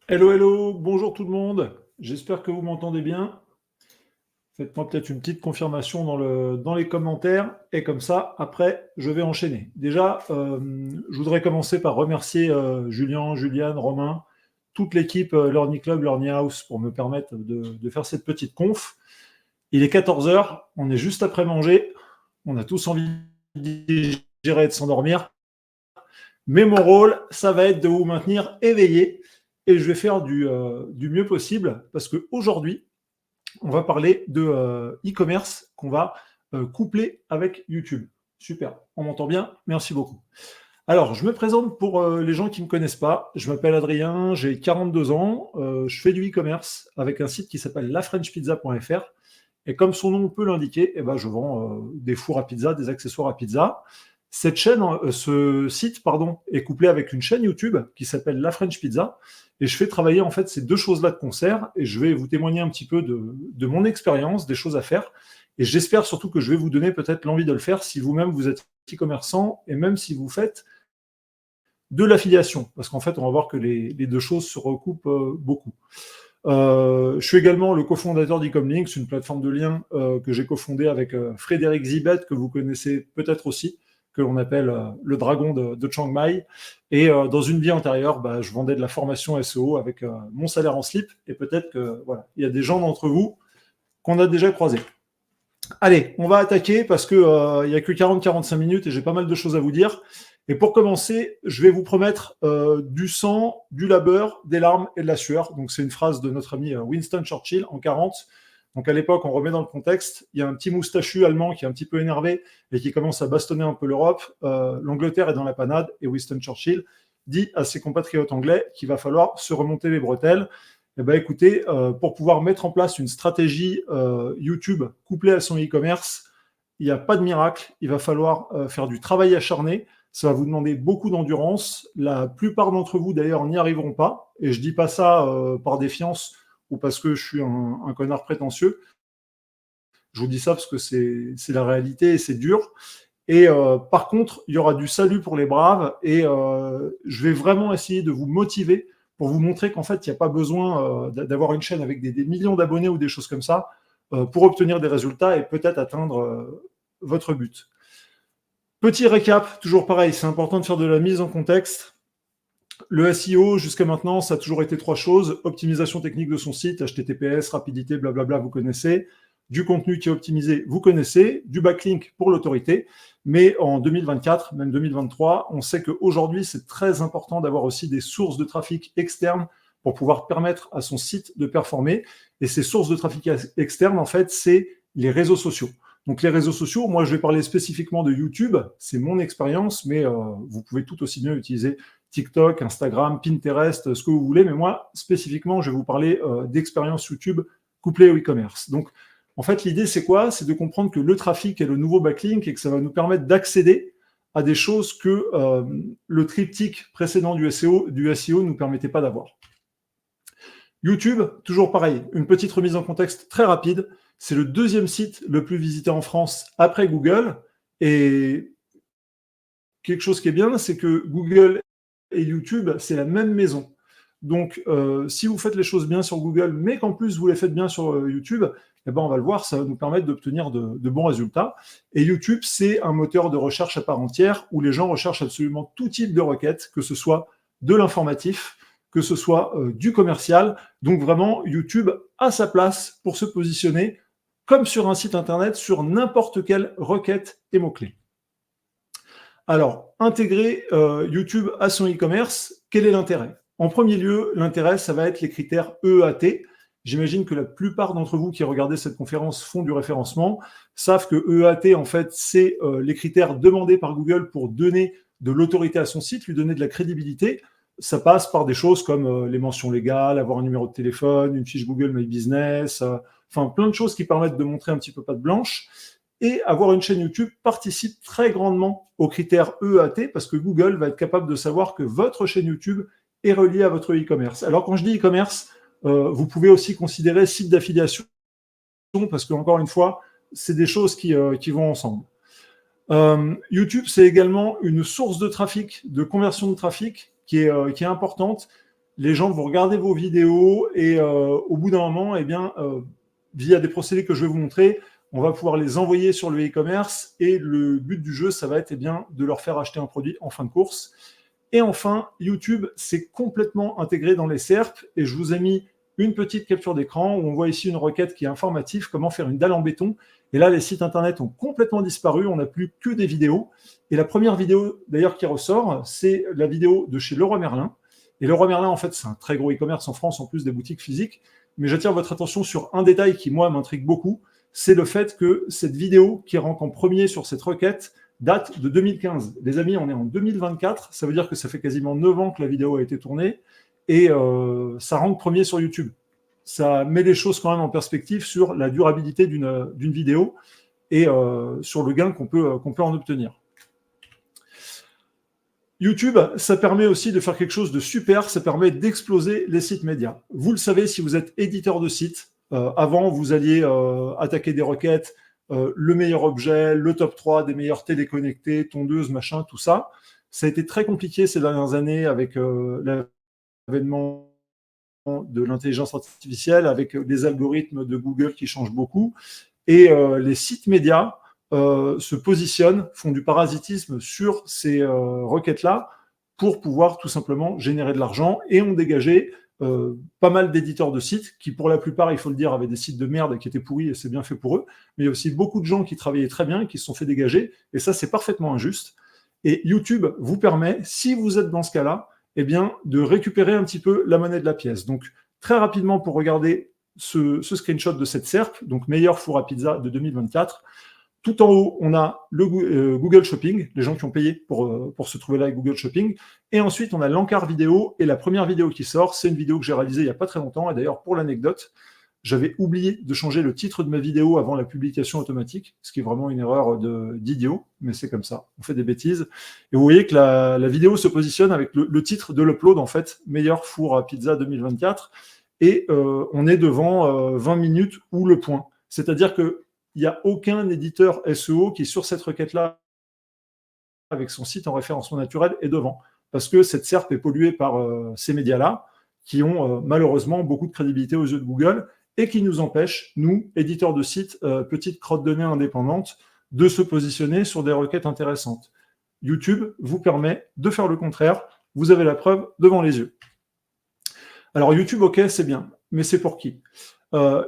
Hello, hello, bonjour tout le monde. J'espère que vous m'entendez bien. Faites-moi peut-être une petite confirmation dans les commentaires et comme ça, après, je vais enchaîner. Déjà, je voudrais commencer par remercier Julien, Juliane, Romain, toute l'équipe Learning Club, Learning House pour me permettre de faire cette petite conf. Il est 14 heures, on est juste après manger, on a tous envie de digérer et de s'endormir. Mais mon rôle, ça va être de vous maintenir éveillé et je vais faire du mieux possible parce qu'aujourd'hui, on va parler de e-commerce qu'on va coupler avec YouTube. Super, on m'entend bien? Merci beaucoup. Alors, je me présente pour les gens qui ne me connaissent pas. Je m'appelle Adrien, j'ai 42 ans, je fais du e-commerce avec un site qui s'appelle lafrenchpizza.fr. Et comme son nom peut l'indiquer, eh ben, je vends des fours à pizza, des accessoires à pizza. Ce site, pardon, est couplé avec une chaîne YouTube qui s'appelle La French Pizza. Et je fais travailler en fait ces deux choses-là de concert. Et je vais vous témoigner un petit peu de mon expérience, des choses à faire. Et j'espère surtout que je vais vous donner peut-être l'envie de le faire si vous-même vous êtes e-commerçant et même si vous faites de l'affiliation. Parce qu'en fait, on va voir que les deux choses se recoupent beaucoup. Je suis également le cofondateur d'Ecomlinks, une plateforme de liens que j'ai cofondée avec Frédéric Zibet, que vous connaissez peut-être aussi, que l'on appelle le dragon de Chiang Mai. Et dans une vie antérieure, bah, je vendais de la formation SEO avec mon salaire en slip. Et peut-être que voilà, il y a des gens d'entre vous qu'on a déjà croisés. Allez, on va attaquer parce que il y a que 40-45 minutes et j'ai pas mal de choses à vous dire. Et pour commencer, je vais vous promettre du sang, du labeur, des larmes et de la sueur. Donc c'est une phrase de notre ami Winston Churchill en 40. Donc à l'époque, on remet dans le contexte, il y a un petit moustachu allemand qui est un petit peu énervé et qui commence à bastonner un peu l'Europe. L'Angleterre est dans la panade et Winston Churchill dit à ses compatriotes anglais qu'il va falloir se remonter les bretelles. Eh ben, écoutez, pour pouvoir mettre en place une stratégie YouTube couplée à son e-commerce, il n'y a pas de miracle. Il va falloir faire du travail acharné. Ça va vous demander beaucoup d'endurance. La plupart d'entre vous, d'ailleurs, n'y arriveront pas. Et je dis pas ça par défiance ou parce que je suis un connard prétentieux. Je vous dis ça parce que c'est la réalité et c'est dur. Et par contre, il y aura du salut pour les braves et je vais vraiment essayer de vous motiver pour vous montrer qu'en fait, il n'y a pas besoin d'avoir une chaîne avec des millions d'abonnés ou des choses comme ça pour obtenir des résultats et peut-être atteindre votre but. Petit récap, toujours pareil, c'est important de faire de la mise en contexte. Le SEO, jusqu'à maintenant, ça a toujours été trois choses. Optimisation technique de son site, HTTPS, rapidité, blablabla, vous connaissez. Du contenu qui est optimisé, vous connaissez. Du backlink pour l'autorité. Mais en 2024, même 2023, on sait qu'aujourd'hui, c'est très important d'avoir aussi des sources de trafic externes pour pouvoir permettre à son site de performer. Et ces sources de trafic externes, en fait, c'est les réseaux sociaux. Donc les réseaux sociaux, moi je vais parler spécifiquement de YouTube, c'est mon expérience, mais vous pouvez tout aussi bien utiliser TikTok, Instagram, Pinterest, ce que vous voulez, mais moi, spécifiquement, je vais vous parler d'expérience YouTube couplée au e-commerce. Donc, en fait, l'idée, c'est quoi? C'est de comprendre que le trafic est le nouveau backlink et que ça va nous permettre d'accéder à des choses que le triptyque précédent du SEO ne nous permettait pas d'avoir. YouTube, toujours pareil, une petite remise en contexte très rapide. C'est le deuxième site le plus visité en France après Google. Et quelque chose qui est bien, c'est que Google et YouTube, c'est la même maison. Donc, si vous faites les choses bien sur Google, mais qu'en plus vous les faites bien sur YouTube, eh ben, on va le voir, ça va nous permettre d'obtenir de bons résultats. Et YouTube, c'est un moteur de recherche à part entière où les gens recherchent absolument tout type de requêtes, que ce soit de l'informatif, que ce soit du commercial. Donc vraiment, YouTube a sa place pour se positionner comme sur un site internet sur n'importe quelle requête et mots-clés. Alors, intégrer YouTube à son e-commerce, quel est l'intérêt? En premier lieu, l'intérêt, ça va être les critères EAT. J'imagine que la plupart d'entre vous qui regardez cette conférence font du référencement, savent que EAT, en fait, c'est les critères demandés par Google pour donner de l'autorité à son site, lui donner de la crédibilité. Ça passe par des choses comme les mentions légales, avoir un numéro de téléphone, une fiche Google My Business, enfin plein de choses qui permettent de montrer un petit peu patte blanche. Et avoir une chaîne YouTube participe très grandement aux critères EAT parce que Google va être capable de savoir que votre chaîne YouTube est reliée à votre e-commerce. Alors quand je dis e-commerce, vous pouvez aussi considérer site d'affiliation parce que encore une fois, c'est des choses qui vont ensemble. YouTube, c'est également une source de trafic, de conversion de trafic qui est importante. les gens vont regarder vos vidéos et au bout d'un moment, via des procédés que je vais vous montrer, on va pouvoir les envoyer sur le e-commerce et le but du jeu, ça va être de leur faire acheter un produit en fin de course. Et enfin, YouTube, c'est complètement intégré dans les SERP et je vous ai mis une petite capture d'écran où on voit ici une requête qui est informative, comment faire une dalle en béton. Et là, les sites internet ont complètement disparu, on n'a plus que des vidéos. Et la première vidéo d'ailleurs qui ressort, c'est la vidéo de chez Leroy Merlin. Et Leroy Merlin, en fait, c'est un très gros e-commerce en France, en plus des boutiques physiques. Mais j'attire votre attention sur un détail qui, moi, m'intrigue beaucoup, c'est le fait que cette vidéo qui rentre en premier sur cette requête date de 2015. Les amis, on est en 2024, ça veut dire que ça fait quasiment 9 ans que la vidéo a été tournée, et ça rentre premier sur YouTube. Ça met les choses quand même en perspective sur la durabilité d'une vidéo et sur le gain qu'on peut en obtenir. YouTube, ça permet aussi de faire quelque chose de super, ça permet d'exploser les sites médias. Vous le savez, si vous êtes éditeur de site, avant, vous alliez attaquer des requêtes, le meilleur objet, le top 3 des meilleurs téléconnectés, tondeuses, machin, tout ça. Ça a été très compliqué ces dernières années avec l'avènement de l'intelligence artificielle, avec les algorithmes de Google qui changent beaucoup. Et les sites médias se positionnent, font du parasitisme sur ces requêtes-là pour pouvoir tout simplement générer de l'argent et ont dégagé pas mal d'éditeurs de sites qui, pour la plupart, il faut le dire, avaient des sites de merde qui étaient pourris et c'est bien fait pour eux, mais il y a aussi beaucoup de gens qui travaillaient très bien et qui se sont fait dégager, et ça, c'est parfaitement injuste. Et YouTube vous permet, si vous êtes dans ce cas-là, de récupérer un petit peu la monnaie de la pièce. Donc, très rapidement, pour regarder ce screenshot de cette SERP, donc meilleur four à pizza de 2024, tout en haut, on a le Google Shopping, les gens qui ont payé pour se trouver là avec Google Shopping. Et ensuite, on a l'encart vidéo. Et la première vidéo qui sort, c'est une vidéo que j'ai réalisée il n'y a pas très longtemps. Et d'ailleurs, pour l'anecdote, j'avais oublié de changer le titre de ma vidéo avant la publication automatique, ce qui est vraiment une erreur d'idiot, mais c'est comme ça, on fait des bêtises. Et vous voyez que la vidéo se positionne avec le titre de l'upload, en fait, meilleur four à pizza 2024. Et on est devant 20 minutes ou le point. C'est-à-dire que il n'y a aucun éditeur SEO qui, sur cette requête-là, avec son site en référencement naturel, est devant. Parce que cette SERP est polluée par ces médias-là, qui ont malheureusement beaucoup de crédibilité aux yeux de Google, et qui nous empêchent, nous, éditeurs de sites, petites crottes de nez indépendantes, de se positionner sur des requêtes intéressantes. YouTube vous permet de faire le contraire. Vous avez la preuve devant les yeux. Alors YouTube, ok, c'est bien, mais c'est pour qui ?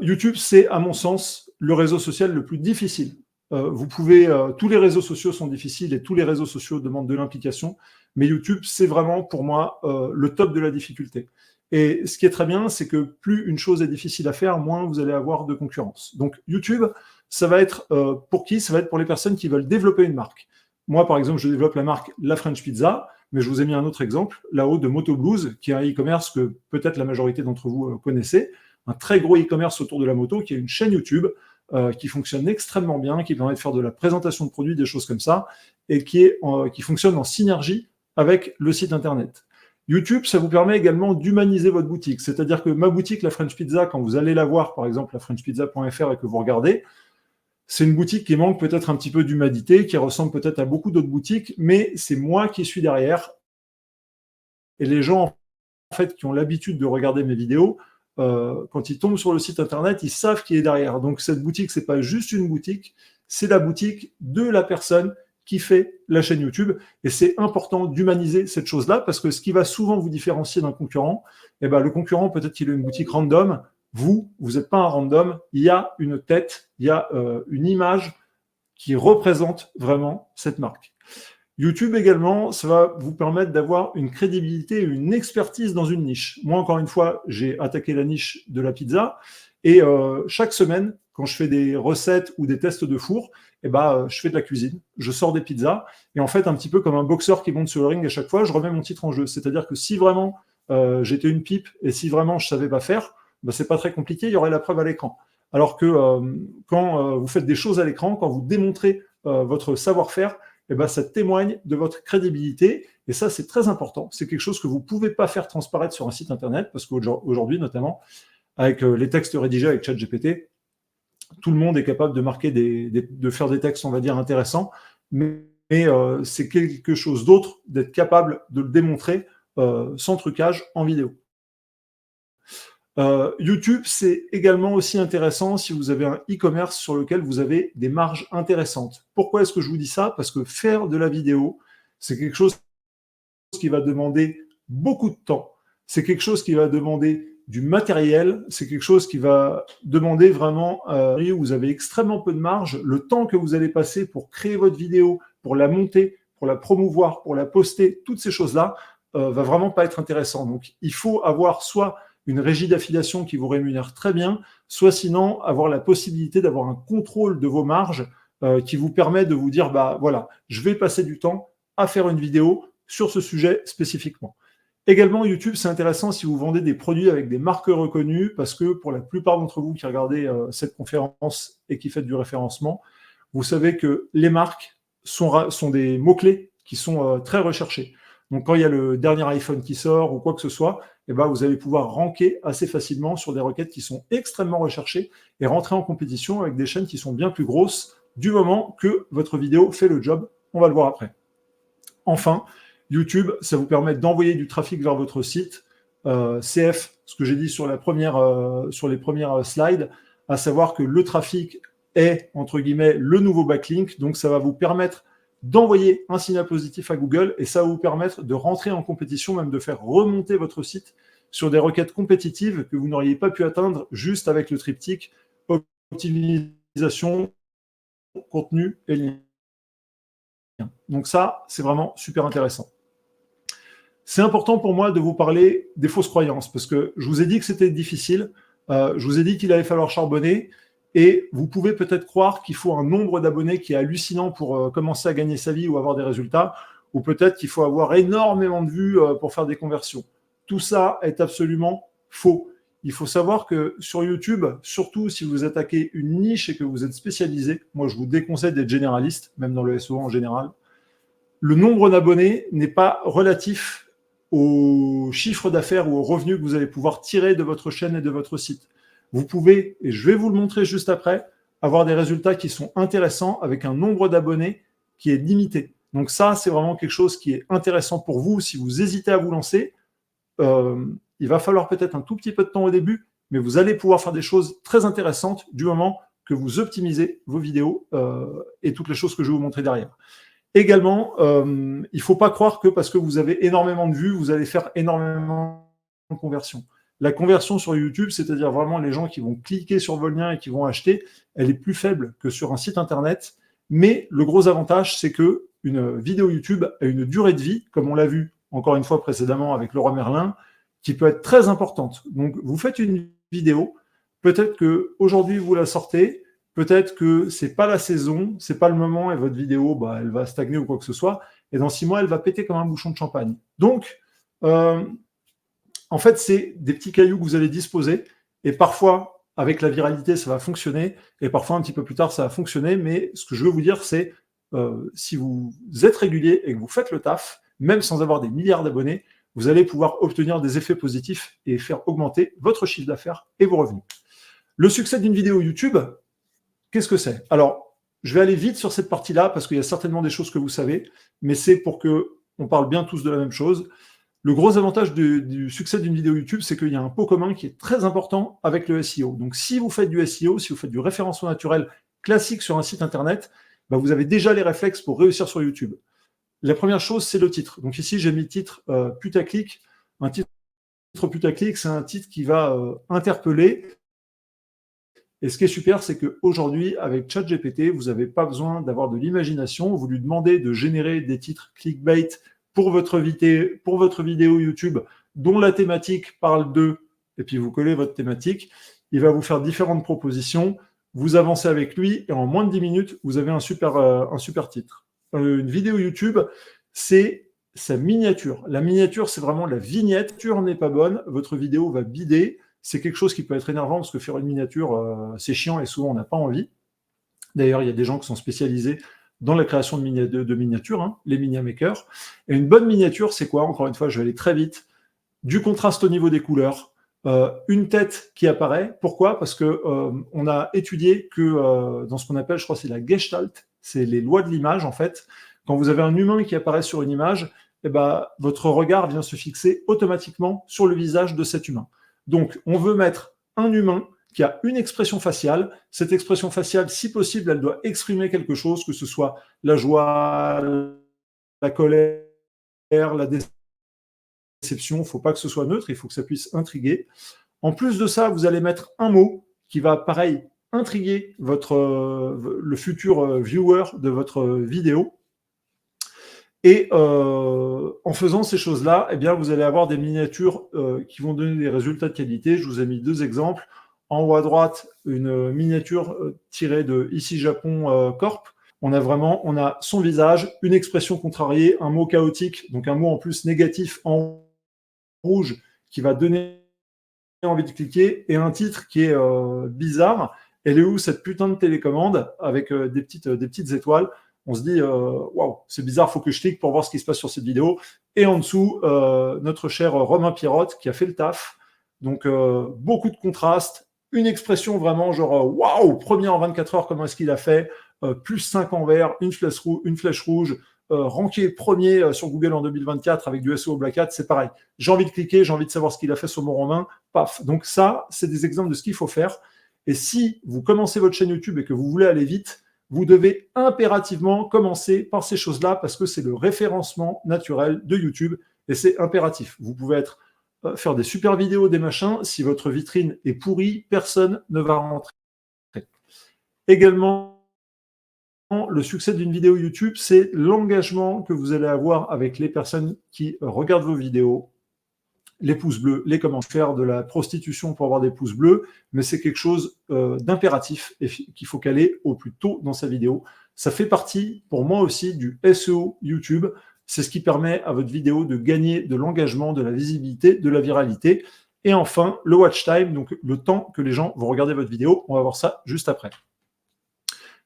YouTube, c'est, à mon sens, le réseau social le plus difficile. Tous les réseaux sociaux sont difficiles et tous les réseaux sociaux demandent de l'implication, mais YouTube, c'est vraiment, pour moi, le top de la difficulté. Et ce qui est très bien, c'est que plus une chose est difficile à faire, moins vous allez avoir de concurrence. Donc YouTube, ça va être pour qui ? Ça va être pour les personnes qui veulent développer une marque. Moi, par exemple, je développe la marque La French Pizza, mais je vous ai mis un autre exemple, là-haut, de Moto Blues, qui est un e-commerce que peut-être la majorité d'entre vous connaissez, un très gros e-commerce autour de la moto, qui est une chaîne YouTube qui fonctionne extrêmement bien, qui permet de faire de la présentation de produits, des choses comme ça, et qui fonctionne en synergie avec le site internet. YouTube, ça vous permet également d'humaniser votre boutique. C'est-à-dire que ma boutique, la French Pizza, quand vous allez la voir, par exemple, la frenchpizza.fr, et que vous regardez, c'est une boutique qui manque peut-être un petit peu d'humanité, qui ressemble peut-être à beaucoup d'autres boutiques, mais c'est moi qui suis derrière. Et les gens, en fait, qui ont l'habitude de regarder mes vidéos, quand ils tombent sur le site internet, ils savent qui est derrière. Donc cette boutique, c'est pas juste une boutique, c'est la boutique de la personne qui fait la chaîne YouTube. Et c'est important d'humaniser cette chose-là, parce que ce qui va souvent vous différencier d'un concurrent, le concurrent, peut-être qu'il a une boutique random, vous n'êtes pas un random, il y a une tête, il y a une image qui représente vraiment cette marque. YouTube également, ça va vous permettre d'avoir une crédibilité, une expertise dans une niche. Moi, encore une fois, j'ai attaqué la niche de la pizza et chaque semaine, quand je fais des recettes ou des tests de four, je fais de la cuisine, je sors des pizzas et en fait, un petit peu comme un boxeur qui monte sur le ring à chaque fois, je remets mon titre en jeu. C'est-à-dire que si vraiment j'étais une pipe et si vraiment je savais pas faire, c'est pas très compliqué, il y aurait la preuve à l'écran. Alors que quand vous faites des choses à l'écran, quand vous démontrez votre savoir-faire, ça témoigne de votre crédibilité. Et ça, c'est très important. C'est quelque chose que vous ne pouvez pas faire transparaître sur un site internet, parce qu'aujourd'hui, notamment, avec les textes rédigés avec ChatGPT, tout le monde est capable de marquer de faire des textes, on va dire, intéressants, mais c'est quelque chose d'autre d'être capable de le démontrer sans trucage en vidéo. YouTube, c'est également aussi intéressant si vous avez un e-commerce sur lequel vous avez des marges intéressantes. Pourquoi est-ce que je vous dis ça? Parce que faire de la vidéo, c'est quelque chose qui va demander beaucoup de temps. C'est quelque chose qui va demander du matériel. C'est quelque chose qui va demander vraiment, où vous avez extrêmement peu de marge. Le temps que vous allez passer pour créer votre vidéo, pour la monter, pour la promouvoir, pour la poster, toutes ces choses-là, va vraiment pas être intéressant. Donc, il faut avoir soit une régie d'affiliation qui vous rémunère très bien, soit sinon avoir la possibilité d'avoir un contrôle de vos marges qui vous permet de vous dire, bah voilà, je vais passer du temps à faire une vidéo sur ce sujet spécifiquement. Également, YouTube, c'est intéressant si vous vendez des produits avec des marques reconnues, parce que pour la plupart d'entre vous qui regardez cette conférence et qui faites du référencement, vous savez que les marques sont des mots-clés qui sont très recherchés. Donc, quand il y a le dernier iPhone qui sort ou quoi que ce soit, eh ben, vous allez pouvoir ranker assez facilement sur des requêtes qui sont extrêmement recherchées et rentrer en compétition avec des chaînes qui sont bien plus grosses du moment que votre vidéo fait le job. On va le voir après. Enfin, YouTube, ça vous permet d'envoyer du trafic vers votre site. CF, ce que j'ai dit sur les premières slides, à savoir que le trafic est, entre guillemets, le nouveau backlink. Donc, ça va vous permettre d'envoyer un signal positif à Google et ça va vous permettre de rentrer en compétition, même de faire remonter votre site sur des requêtes compétitives que vous n'auriez pas pu atteindre juste avec le triptyque optimisation, contenu et lien. Donc ça, c'est vraiment super intéressant. C'est important pour moi de vous parler des fausses croyances parce que je vous ai dit que c'était difficile, je vous ai dit qu'il allait falloir charbonner. Et vous pouvez peut-être croire qu'il faut un nombre d'abonnés qui est hallucinant pour commencer à gagner sa vie ou avoir des résultats, ou peut-être qu'il faut avoir énormément de vues pour faire des conversions. Tout ça est absolument faux. Il faut savoir que sur YouTube, surtout si vous attaquez une niche et que vous êtes spécialisé, moi je vous déconseille d'être généraliste, même dans le SEO en général, le nombre d'abonnés n'est pas relatif au chiffre d'affaires ou au revenu que vous allez pouvoir tirer de votre chaîne et de votre site. Vous pouvez, et je vais vous le montrer juste après, avoir des résultats qui sont intéressants avec un nombre d'abonnés qui est limité. Donc ça, c'est vraiment quelque chose qui est intéressant pour vous. Si vous hésitez à vous lancer, il va falloir peut-être un tout petit peu de temps au début, mais vous allez pouvoir faire des choses très intéressantes du moment que vous optimisez vos vidéos et toutes les choses que je vais vous montrer derrière. Également, il ne faut pas croire que parce que vous avez énormément de vues, vous allez faire énormément de conversions. La conversion sur YouTube, c'est-à-dire vraiment les gens qui vont cliquer sur vos liens et qui vont acheter, elle est plus faible que sur un site internet. Mais le gros avantage, c'est que une vidéo YouTube a une durée de vie, comme on l'a vu encore une fois précédemment avec Leroy Merlin, qui peut être très importante. Donc, vous faites une vidéo, peut-être qu'aujourd'hui, vous la sortez, peut-être que c'est pas la saison, c'est pas le moment et votre vidéo, bah, elle va stagner ou quoi que ce soit. Et dans 6 mois, elle va péter comme un bouchon de champagne. Donc, en fait, c'est des petits cailloux que vous allez disposer. Et parfois, avec la viralité, ça va fonctionner. Et parfois, un petit peu plus tard, ça va fonctionner. Mais ce que je veux vous dire, c'est si vous êtes régulier et que vous faites le taf, même sans avoir des milliards d'abonnés, vous allez pouvoir obtenir des effets positifs et faire augmenter votre chiffre d'affaires et vos revenus. Le succès d'une vidéo YouTube, qu'est-ce que c'est? Alors, je vais aller vite sur cette partie-là parce qu'il y a certainement des choses que vous savez, mais c'est pour qu'on parle bien tous de la même chose. Le gros avantage du succès d'une vidéo YouTube, c'est qu'il y a un pot commun qui est très important avec le SEO. Donc, si vous faites du SEO, si vous faites du référencement naturel classique sur un site internet, bah, vous avez déjà les réflexes pour réussir sur YouTube. La première chose, c'est le titre. Donc ici, j'ai mis le titre putaclic. Un titre putaclic, c'est un titre qui va interpeller. Et ce qui est super, c'est qu'aujourd'hui, avec ChatGPT, vous n'avez pas besoin d'avoir de l'imagination. Vous lui demandez de générer des titres clickbait pour votre vidéo YouTube dont la thématique parle d'eux, et puis vous collez votre thématique. Il va vous faire différentes propositions. Vous avancez avec lui et en moins de 10 minutes, vous avez un super titre. Une vidéo YouTube, c'est sa miniature. La miniature, c'est vraiment la vignette. La miniature n'est pas bonne, votre vidéo va bider. C'est quelque chose qui peut être énervant parce que faire une miniature, c'est chiant et souvent on n'a pas envie. D'ailleurs, il y a des gens qui sont spécialisés dans la création de miniatures, hein, les miniamakers. Et une bonne miniature, c'est quoi? Encore une fois, je vais aller très vite. Du contraste au niveau des couleurs, une tête qui apparaît. Pourquoi? Parce que on a étudié que dans ce qu'on appelle, je crois, c'est la Gestalt, c'est les lois de l'image en fait. Quand vous avez un humain qui apparaît sur une image, eh ben, votre regard vient se fixer automatiquement sur le visage de cet humain. Donc, on veut mettre un humain qui a une expression faciale. Cette expression faciale, si possible, elle doit exprimer quelque chose, que ce soit la joie, la colère, la déception. Il ne faut pas que ce soit neutre, il faut que ça puisse intriguer. En plus de ça, vous allez mettre un mot qui va, pareil, intriguer le futur viewer de votre vidéo. Et en faisant ces choses-là, eh bien, vous allez avoir des miniatures qui vont donner des résultats de qualité. Je vous ai mis 2 exemples. En haut à droite, une miniature tirée de Ici Japon Corp. On a son visage, une expression contrariée, un mot chaotique, donc un mot en plus négatif en rouge qui va donner envie de cliquer, et un titre qui est bizarre. Elle est où cette putain de télécommande avec des petites étoiles? On se dit, waouh, c'est bizarre, il faut que je clique pour voir ce qui se passe sur cette vidéo. Et en dessous, notre cher Romain Pirotte qui a fait le taf. Donc, beaucoup de contraste, une expression vraiment genre, waouh, premier en 24 heures, comment est-ce qu'il a fait? Plus 5 en vert, une flèche rouge, ranké premier sur Google en 2024 avec du SEO Black Hat, c'est pareil. J'ai envie de cliquer, j'ai envie de savoir ce qu'il a fait sur mon Romain, paf. Donc ça, c'est des exemples de ce qu'il faut faire. Et si vous commencez votre chaîne YouTube et que vous voulez aller vite, vous devez impérativement commencer par ces choses-là parce que c'est le référencement naturel de YouTube et c'est impératif. Vous pouvez faire des super vidéos, des machins. Si votre vitrine est pourrie, personne ne va rentrer. Également, le succès d'une vidéo YouTube, c'est l'engagement que vous allez avoir avec les personnes qui regardent vos vidéos, les pouces bleus, les commentaires, faire de la prostitution pour avoir des pouces bleus, mais c'est quelque chose d'impératif et qu'il faut caler au plus tôt dans sa vidéo. Ça fait partie, pour moi aussi, du SEO YouTube. C'est ce qui permet à votre vidéo de gagner de l'engagement, de la visibilité, de la viralité. Et enfin, le watch time, donc le temps que les gens vont regarder votre vidéo. On va voir ça juste après.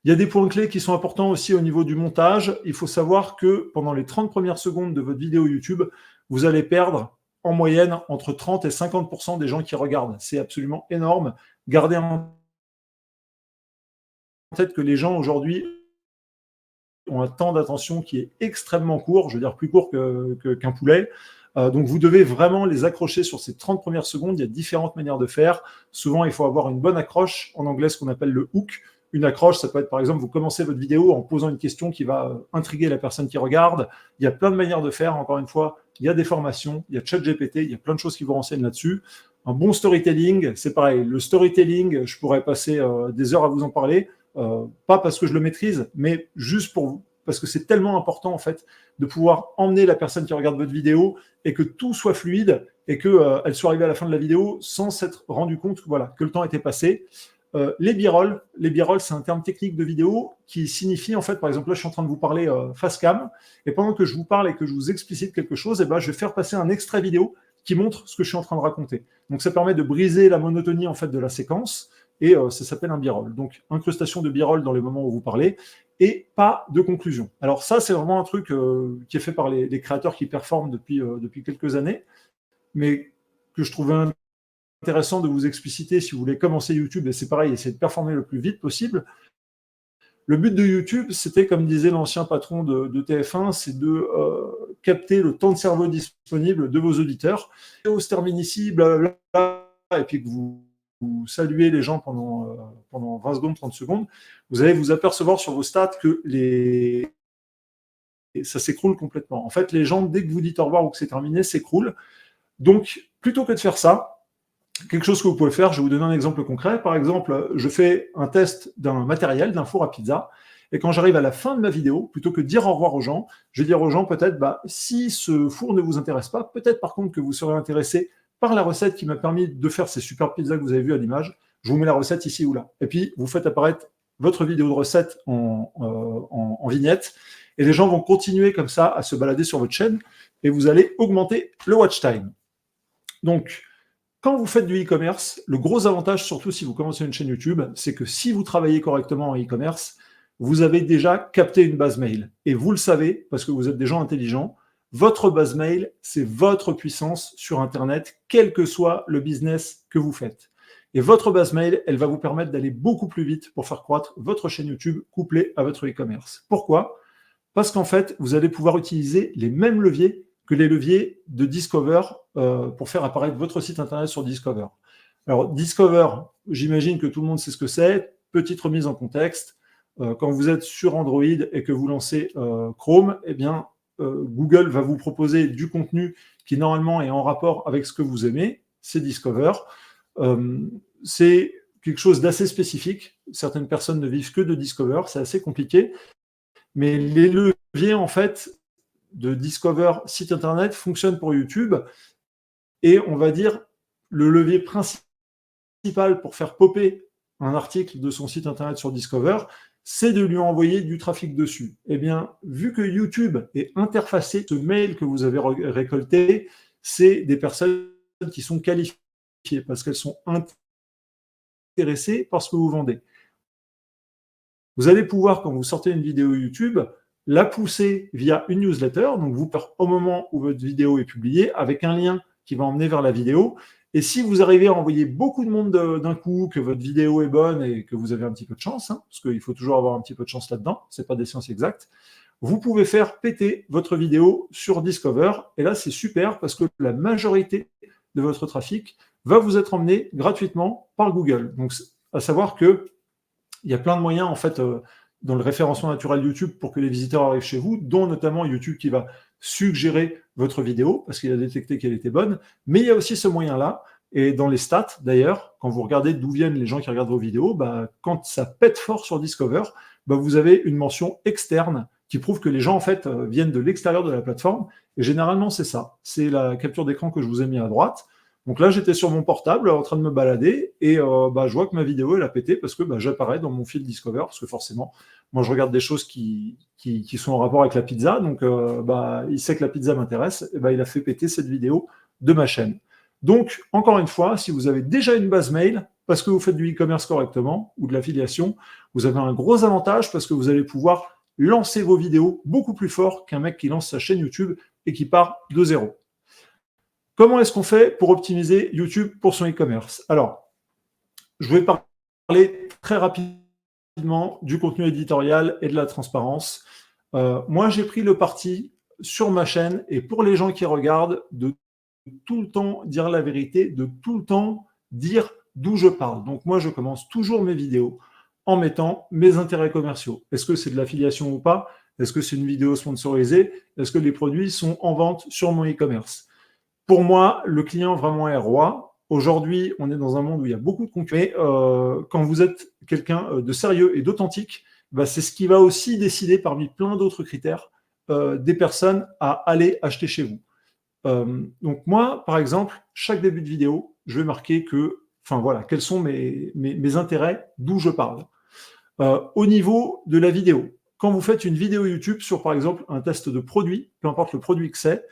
Il y a des points clés qui sont importants aussi au niveau du montage. Il faut savoir que pendant les 30 premières secondes de votre vidéo YouTube, vous allez perdre en moyenne entre 30 et 50% des gens qui regardent. C'est absolument énorme. Gardez en tête que les gens aujourd'hui ont un temps d'attention qui est extrêmement court, je veux dire plus court qu'un poulet. Donc vous devez vraiment les accrocher sur ces 30 premières secondes. Il y a différentes manières de faire. Souvent, il faut avoir une bonne accroche, en anglais ce qu'on appelle le hook. Une accroche, ça peut être par exemple, vous commencez votre vidéo en posant une question qui va intriguer la personne qui regarde. Il y a plein de manières de faire, encore une fois. Il y a des formations, il y a ChatGPT, il y a plein de choses qui vous renseignent là-dessus. Un bon storytelling, c'est pareil. Le storytelling, je pourrais passer des heures à vous en parler. Pas parce que je le maîtrise, mais juste parce que c'est tellement important en fait de pouvoir emmener la personne qui regarde votre vidéo et que tout soit fluide et qu'elle soit arrivée à la fin de la vidéo sans s'être rendu compte que le temps était passé. Les b-rolls, c'est un terme technique de vidéo qui signifie, en fait, par exemple, là, je suis en train de vous parler face cam, et pendant que je vous parle et que je vous explicite quelque chose, je vais faire passer un extrait vidéo qui montre ce que je suis en train de raconter. Donc, ça permet de briser la monotonie, en fait, de la séquence, et ça s'appelle un b-roll. Donc, incrustation de b-roll dans les moments où vous parlez, et pas de conclusion. Alors ça, c'est vraiment un truc qui est fait par les créateurs qui performent depuis quelques années, mais que je trouvais intéressant de vous expliciter si vous voulez commencer YouTube, et c'est pareil, essayer de performer le plus vite possible. Le but de YouTube, c'était, comme disait l'ancien patron de TF1, c'est de capter le temps de cerveau disponible de vos auditeurs. Et on se termine ici, blablabla, et puis que vous saluez les gens pendant 20 secondes, 30 secondes, vous allez vous apercevoir sur vos stats que ça s'écroule complètement. En fait, les gens, dès que vous dites au revoir ou que c'est terminé, s'écroulent. Donc, plutôt que de faire ça, quelque chose que vous pouvez faire, je vais vous donner un exemple concret. Par exemple, je fais un test d'un matériel, d'un four à pizza, et quand j'arrive à la fin de ma vidéo, plutôt que de dire au revoir aux gens, je vais dire aux gens peut-être, si ce four ne vous intéresse pas, peut-être par contre que vous serez intéressé par la recette qui m'a permis de faire ces super pizzas que vous avez vues à l'image. Je vous mets la recette ici ou là. Et puis, vous faites apparaître votre vidéo de recette en vignette, et les gens vont continuer comme ça à se balader sur votre chaîne, et vous allez augmenter le watch time. Donc, quand vous faites du e-commerce, le gros avantage, surtout si vous commencez une chaîne YouTube, c'est que si vous travaillez correctement en e-commerce, vous avez déjà capté une base mail. Et vous le savez, parce que vous êtes des gens intelligents, votre base mail, c'est votre puissance sur Internet, quel que soit le business que vous faites. Et votre base mail, elle va vous permettre d'aller beaucoup plus vite pour faire croître votre chaîne YouTube couplée à votre e-commerce. Pourquoi ? Parce qu'en fait, vous allez pouvoir utiliser les mêmes leviers que les leviers de Discover pour faire apparaître votre site internet sur Discover. Alors, Discover, j'imagine que tout le monde sait ce que c'est. Petite remise en contexte. Quand vous êtes sur Android et que vous lancez Chrome, eh bien, Google va vous proposer du contenu qui normalement est en rapport avec ce que vous aimez. C'est Discover. C'est quelque chose d'assez spécifique. Certaines personnes ne vivent que de Discover. C'est assez compliqué. Mais les leviers, en fait, de Discover site internet fonctionnent pour YouTube. Et on va dire, le levier principal pour faire popper un article de son site internet sur Discover, c'est de lui envoyer du trafic dessus. Eh bien, vu que YouTube est interfacé, ce mail que vous avez récolté, c'est des personnes qui sont qualifiées parce qu'elles sont intéressées par ce que vous vendez. Vous allez pouvoir, quand vous sortez une vidéo YouTube, la pousser via une newsletter, donc vous au moment où votre vidéo est publiée, avec un lien qui va emmener vers la vidéo. Et si vous arrivez à envoyer beaucoup de monde d'un coup, que votre vidéo est bonne et que vous avez un petit peu de chance, parce qu'il faut toujours avoir un petit peu de chance là-dedans, c'est pas des sciences exactes, vous pouvez faire péter votre vidéo sur Discover. Et là, c'est super parce que la majorité de votre trafic va vous être emmené gratuitement par Google. Donc, à savoir que il y a plein de moyens, en fait, dans le référencement naturel YouTube pour que les visiteurs arrivent chez vous, dont notamment YouTube qui va suggérer votre vidéo parce qu'il a détecté qu'elle était bonne. Mais il y a aussi ce moyen-là. Et dans les stats, d'ailleurs, quand vous regardez d'où viennent les gens qui regardent vos vidéos, quand ça pète fort sur Discover, vous avez une mention externe qui prouve que les gens, en fait, viennent de l'extérieur de la plateforme. Et généralement, c'est ça. C'est la capture d'écran que je vous ai mis à droite. Donc là, j'étais sur mon portable en train de me balader et je vois que ma vidéo, elle a pété parce que j'apparais dans mon fil Discover parce que forcément, moi, je regarde des choses qui sont en rapport avec la pizza. Donc, il sait que la pizza m'intéresse. Et il a fait péter cette vidéo de ma chaîne. Donc, encore une fois, si vous avez déjà une base mail parce que vous faites du e-commerce correctement ou de l'affiliation, vous avez un gros avantage parce que vous allez pouvoir lancer vos vidéos beaucoup plus fort qu'un mec qui lance sa chaîne YouTube et qui part de zéro. Comment est-ce qu'on fait pour optimiser YouTube pour son e-commerce? Alors, je vais parler très rapidement du contenu éditorial et de la transparence. Moi, j'ai pris le parti sur ma chaîne et pour les gens qui regardent de tout le temps dire la vérité, de tout le temps dire d'où je parle. Donc moi, je commence toujours mes vidéos en mettant mes intérêts commerciaux. Est-ce que c'est de l'affiliation ou pas? Est-ce que c'est une vidéo sponsorisée? Est-ce que les produits sont en vente sur mon e-commerce? Pour moi, le client vraiment est roi. Aujourd'hui, on est dans un monde où il y a beaucoup de concurrents. Mais quand vous êtes quelqu'un de sérieux et d'authentique, c'est ce qui va aussi décider, parmi plein d'autres critères, des personnes à aller acheter chez vous. Donc moi, par exemple, chaque début de vidéo, je vais marquer quels sont mes intérêts, d'où je parle. Au niveau de la vidéo, quand vous faites une vidéo YouTube sur, par exemple, un test de produit, peu importe le produit que c'est,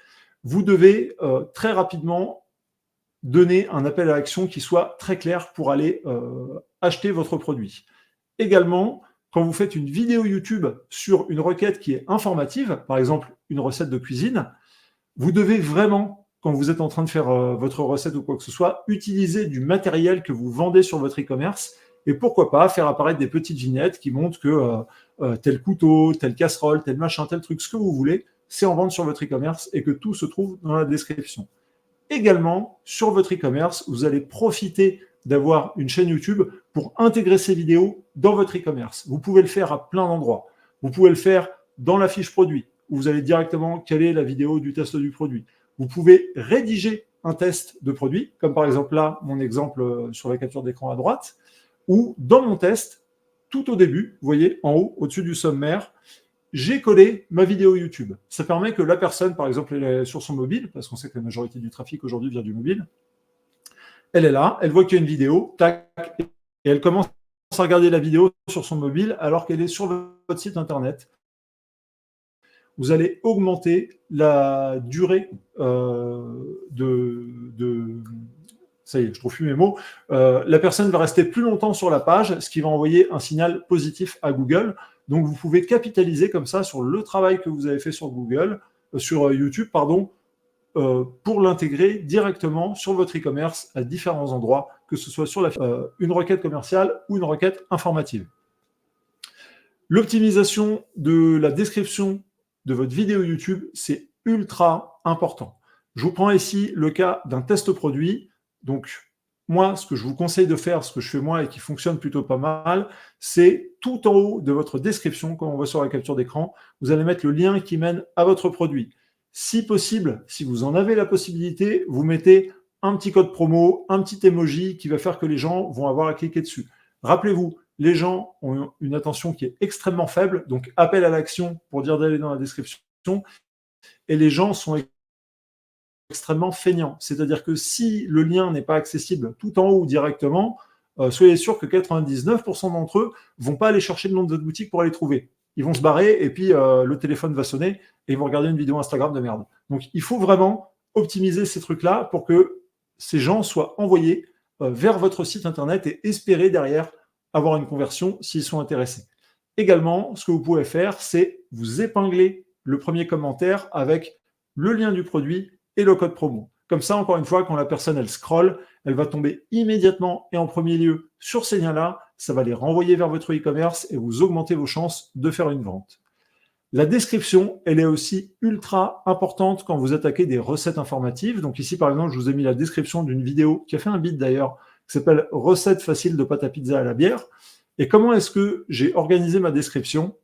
vous devez très rapidement donner un appel à l'action qui soit très clair pour aller acheter votre produit. Également, quand vous faites une vidéo YouTube sur une requête qui est informative, par exemple une recette de cuisine, vous devez vraiment, quand vous êtes en train de faire votre recette ou quoi que ce soit, utiliser du matériel que vous vendez sur votre e-commerce et pourquoi pas faire apparaître des petites vignettes qui montrent que tel couteau, telle casserole, tel machin, tel truc, ce que vous voulez, c'est en vente sur votre e-commerce et que tout se trouve dans la description. Également, sur votre e-commerce, vous allez profiter d'avoir une chaîne YouTube pour intégrer ces vidéos dans votre e-commerce. Vous pouvez le faire à plein d'endroits. Vous pouvez le faire dans la fiche produit, où vous allez directement caler la vidéo du test du produit. Vous pouvez rédiger un test de produit, comme par exemple là, mon exemple sur la capture d'écran à droite, ou dans mon test, tout au début, vous voyez, en haut, au-dessus du sommaire, j'ai collé ma vidéo YouTube. Ça permet que la personne, par exemple, elle est sur son mobile, parce qu'on sait que la majorité du trafic aujourd'hui vient du mobile, elle est là, elle voit qu'il y a une vidéo, tac, et elle commence à regarder la vidéo sur son mobile alors qu'elle est sur votre site internet. Vous allez augmenter la durée ça y est, je trouve plus mes mots. La personne va rester plus longtemps sur la page, ce qui va envoyer un signal positif à Google. Donc, vous pouvez capitaliser comme ça sur le travail que vous avez fait sur sur YouTube, pour l'intégrer directement sur votre e-commerce à différents endroits, que ce soit sur une requête commerciale ou une requête informative. L'optimisation de la description de votre vidéo YouTube, c'est ultra important. Je vous prends ici le cas d'un test produit. Donc, moi, ce que je vous conseille de faire, ce que je fais moi et qui fonctionne plutôt pas mal, c'est tout en haut de votre description, comme on voit sur la capture d'écran, vous allez mettre le lien qui mène à votre produit. Si possible, si vous en avez la possibilité, vous mettez un petit code promo, un petit emoji qui va faire que les gens vont avoir à cliquer dessus. Rappelez-vous, les gens ont une attention qui est extrêmement faible, donc appel à l'action pour dire d'aller dans la description, et les gens sont extrêmement feignants. C'est-à-dire que si le lien n'est pas accessible tout en haut directement, soyez sûr que 99% d'entre eux vont pas aller chercher le nom de votre boutique pour aller trouver. Ils vont se barrer et puis le téléphone va sonner et ils vont regarder une vidéo Instagram de merde. Donc il faut vraiment optimiser ces trucs-là pour que ces gens soient envoyés vers votre site internet et espérer derrière avoir une conversion s'ils sont intéressés. Également, ce que vous pouvez faire, c'est vous épingler le premier commentaire avec le lien du produit et le code promo. Comme ça, encore une fois, quand la personne elle scrolle, elle va tomber immédiatement et en premier lieu sur ces liens-là. Ça va les renvoyer vers votre e-commerce et vous augmenter vos chances de faire une vente. La description, elle est aussi ultra importante quand vous attaquez des recettes informatives. Donc ici, par exemple, je vous ai mis la description d'une vidéo qui a fait un bit d'ailleurs, qui s'appelle « Recette facile de pâte à pizza à la bière ». Et comment est-ce que j'ai organisé ma description?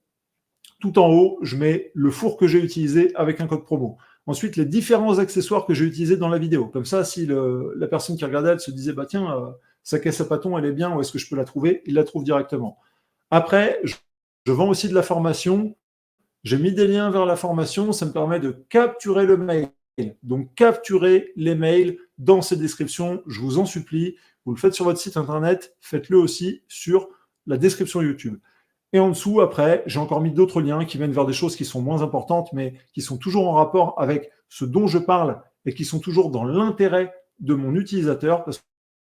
Tout en haut, je mets le four que j'ai utilisé avec un code promo. Ensuite, les différents accessoires que j'ai utilisés dans la vidéo. Comme ça, si la personne qui regardait, elle se disait, bah tiens, sa caisse à pâton, elle est bien, où est-ce que je peux la trouver? Il la trouve directement. Après, je vends aussi de la formation. J'ai mis des liens vers la formation. Ça me permet de capturer le mail. Donc, capturez les mails dans ces descriptions. Je vous en supplie. Vous le faites sur votre site internet. Faites-le aussi sur la description YouTube. Et en dessous, après, j'ai encore mis d'autres liens qui mènent vers des choses qui sont moins importantes, mais qui sont toujours en rapport avec ce dont je parle et qui sont toujours dans l'intérêt de mon utilisateur, parce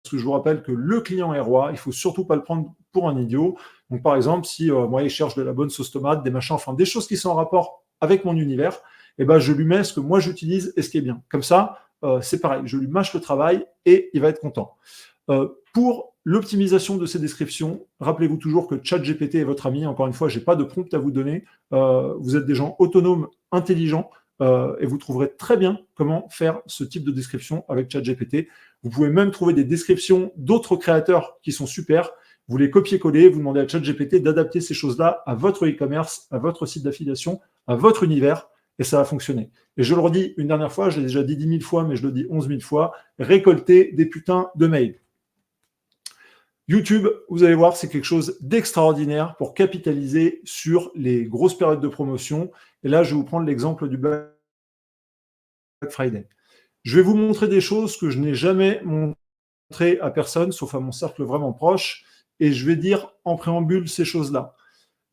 que je vous rappelle que le client est roi, il ne faut surtout pas le prendre pour un idiot. Donc, par exemple, si moi, il cherche de la bonne sauce tomate, des machins, enfin, des choses qui sont en rapport avec mon univers, eh ben, je lui mets ce que moi j'utilise et ce qui est bien. Comme ça, c'est pareil, je lui mâche le travail et il va être content. Pour l'optimisation de ces descriptions, rappelez-vous toujours que ChatGPT est votre ami. Encore une fois, je n'ai pas de prompt à vous donner. Vous êtes des gens autonomes, intelligents, et vous trouverez très bien comment faire ce type de description avec ChatGPT. Vous pouvez même trouver des descriptions d'autres créateurs qui sont super. Vous les copiez-collez, vous demandez à ChatGPT d'adapter ces choses-là à votre e-commerce, à votre site d'affiliation, à votre univers, et ça va fonctionner. Et je le redis une dernière fois, je l'ai déjà dit 10 000 fois, mais je le dis 11 000 fois, récoltez des putains de mails. YouTube, vous allez voir, c'est quelque chose d'extraordinaire pour capitaliser sur les grosses périodes de promotion. Et là, je vais vous prendre l'exemple du Black Friday. Je vais vous montrer des choses que je n'ai jamais montrées à personne, sauf à mon cercle vraiment proche, et je vais dire en préambule ces choses-là.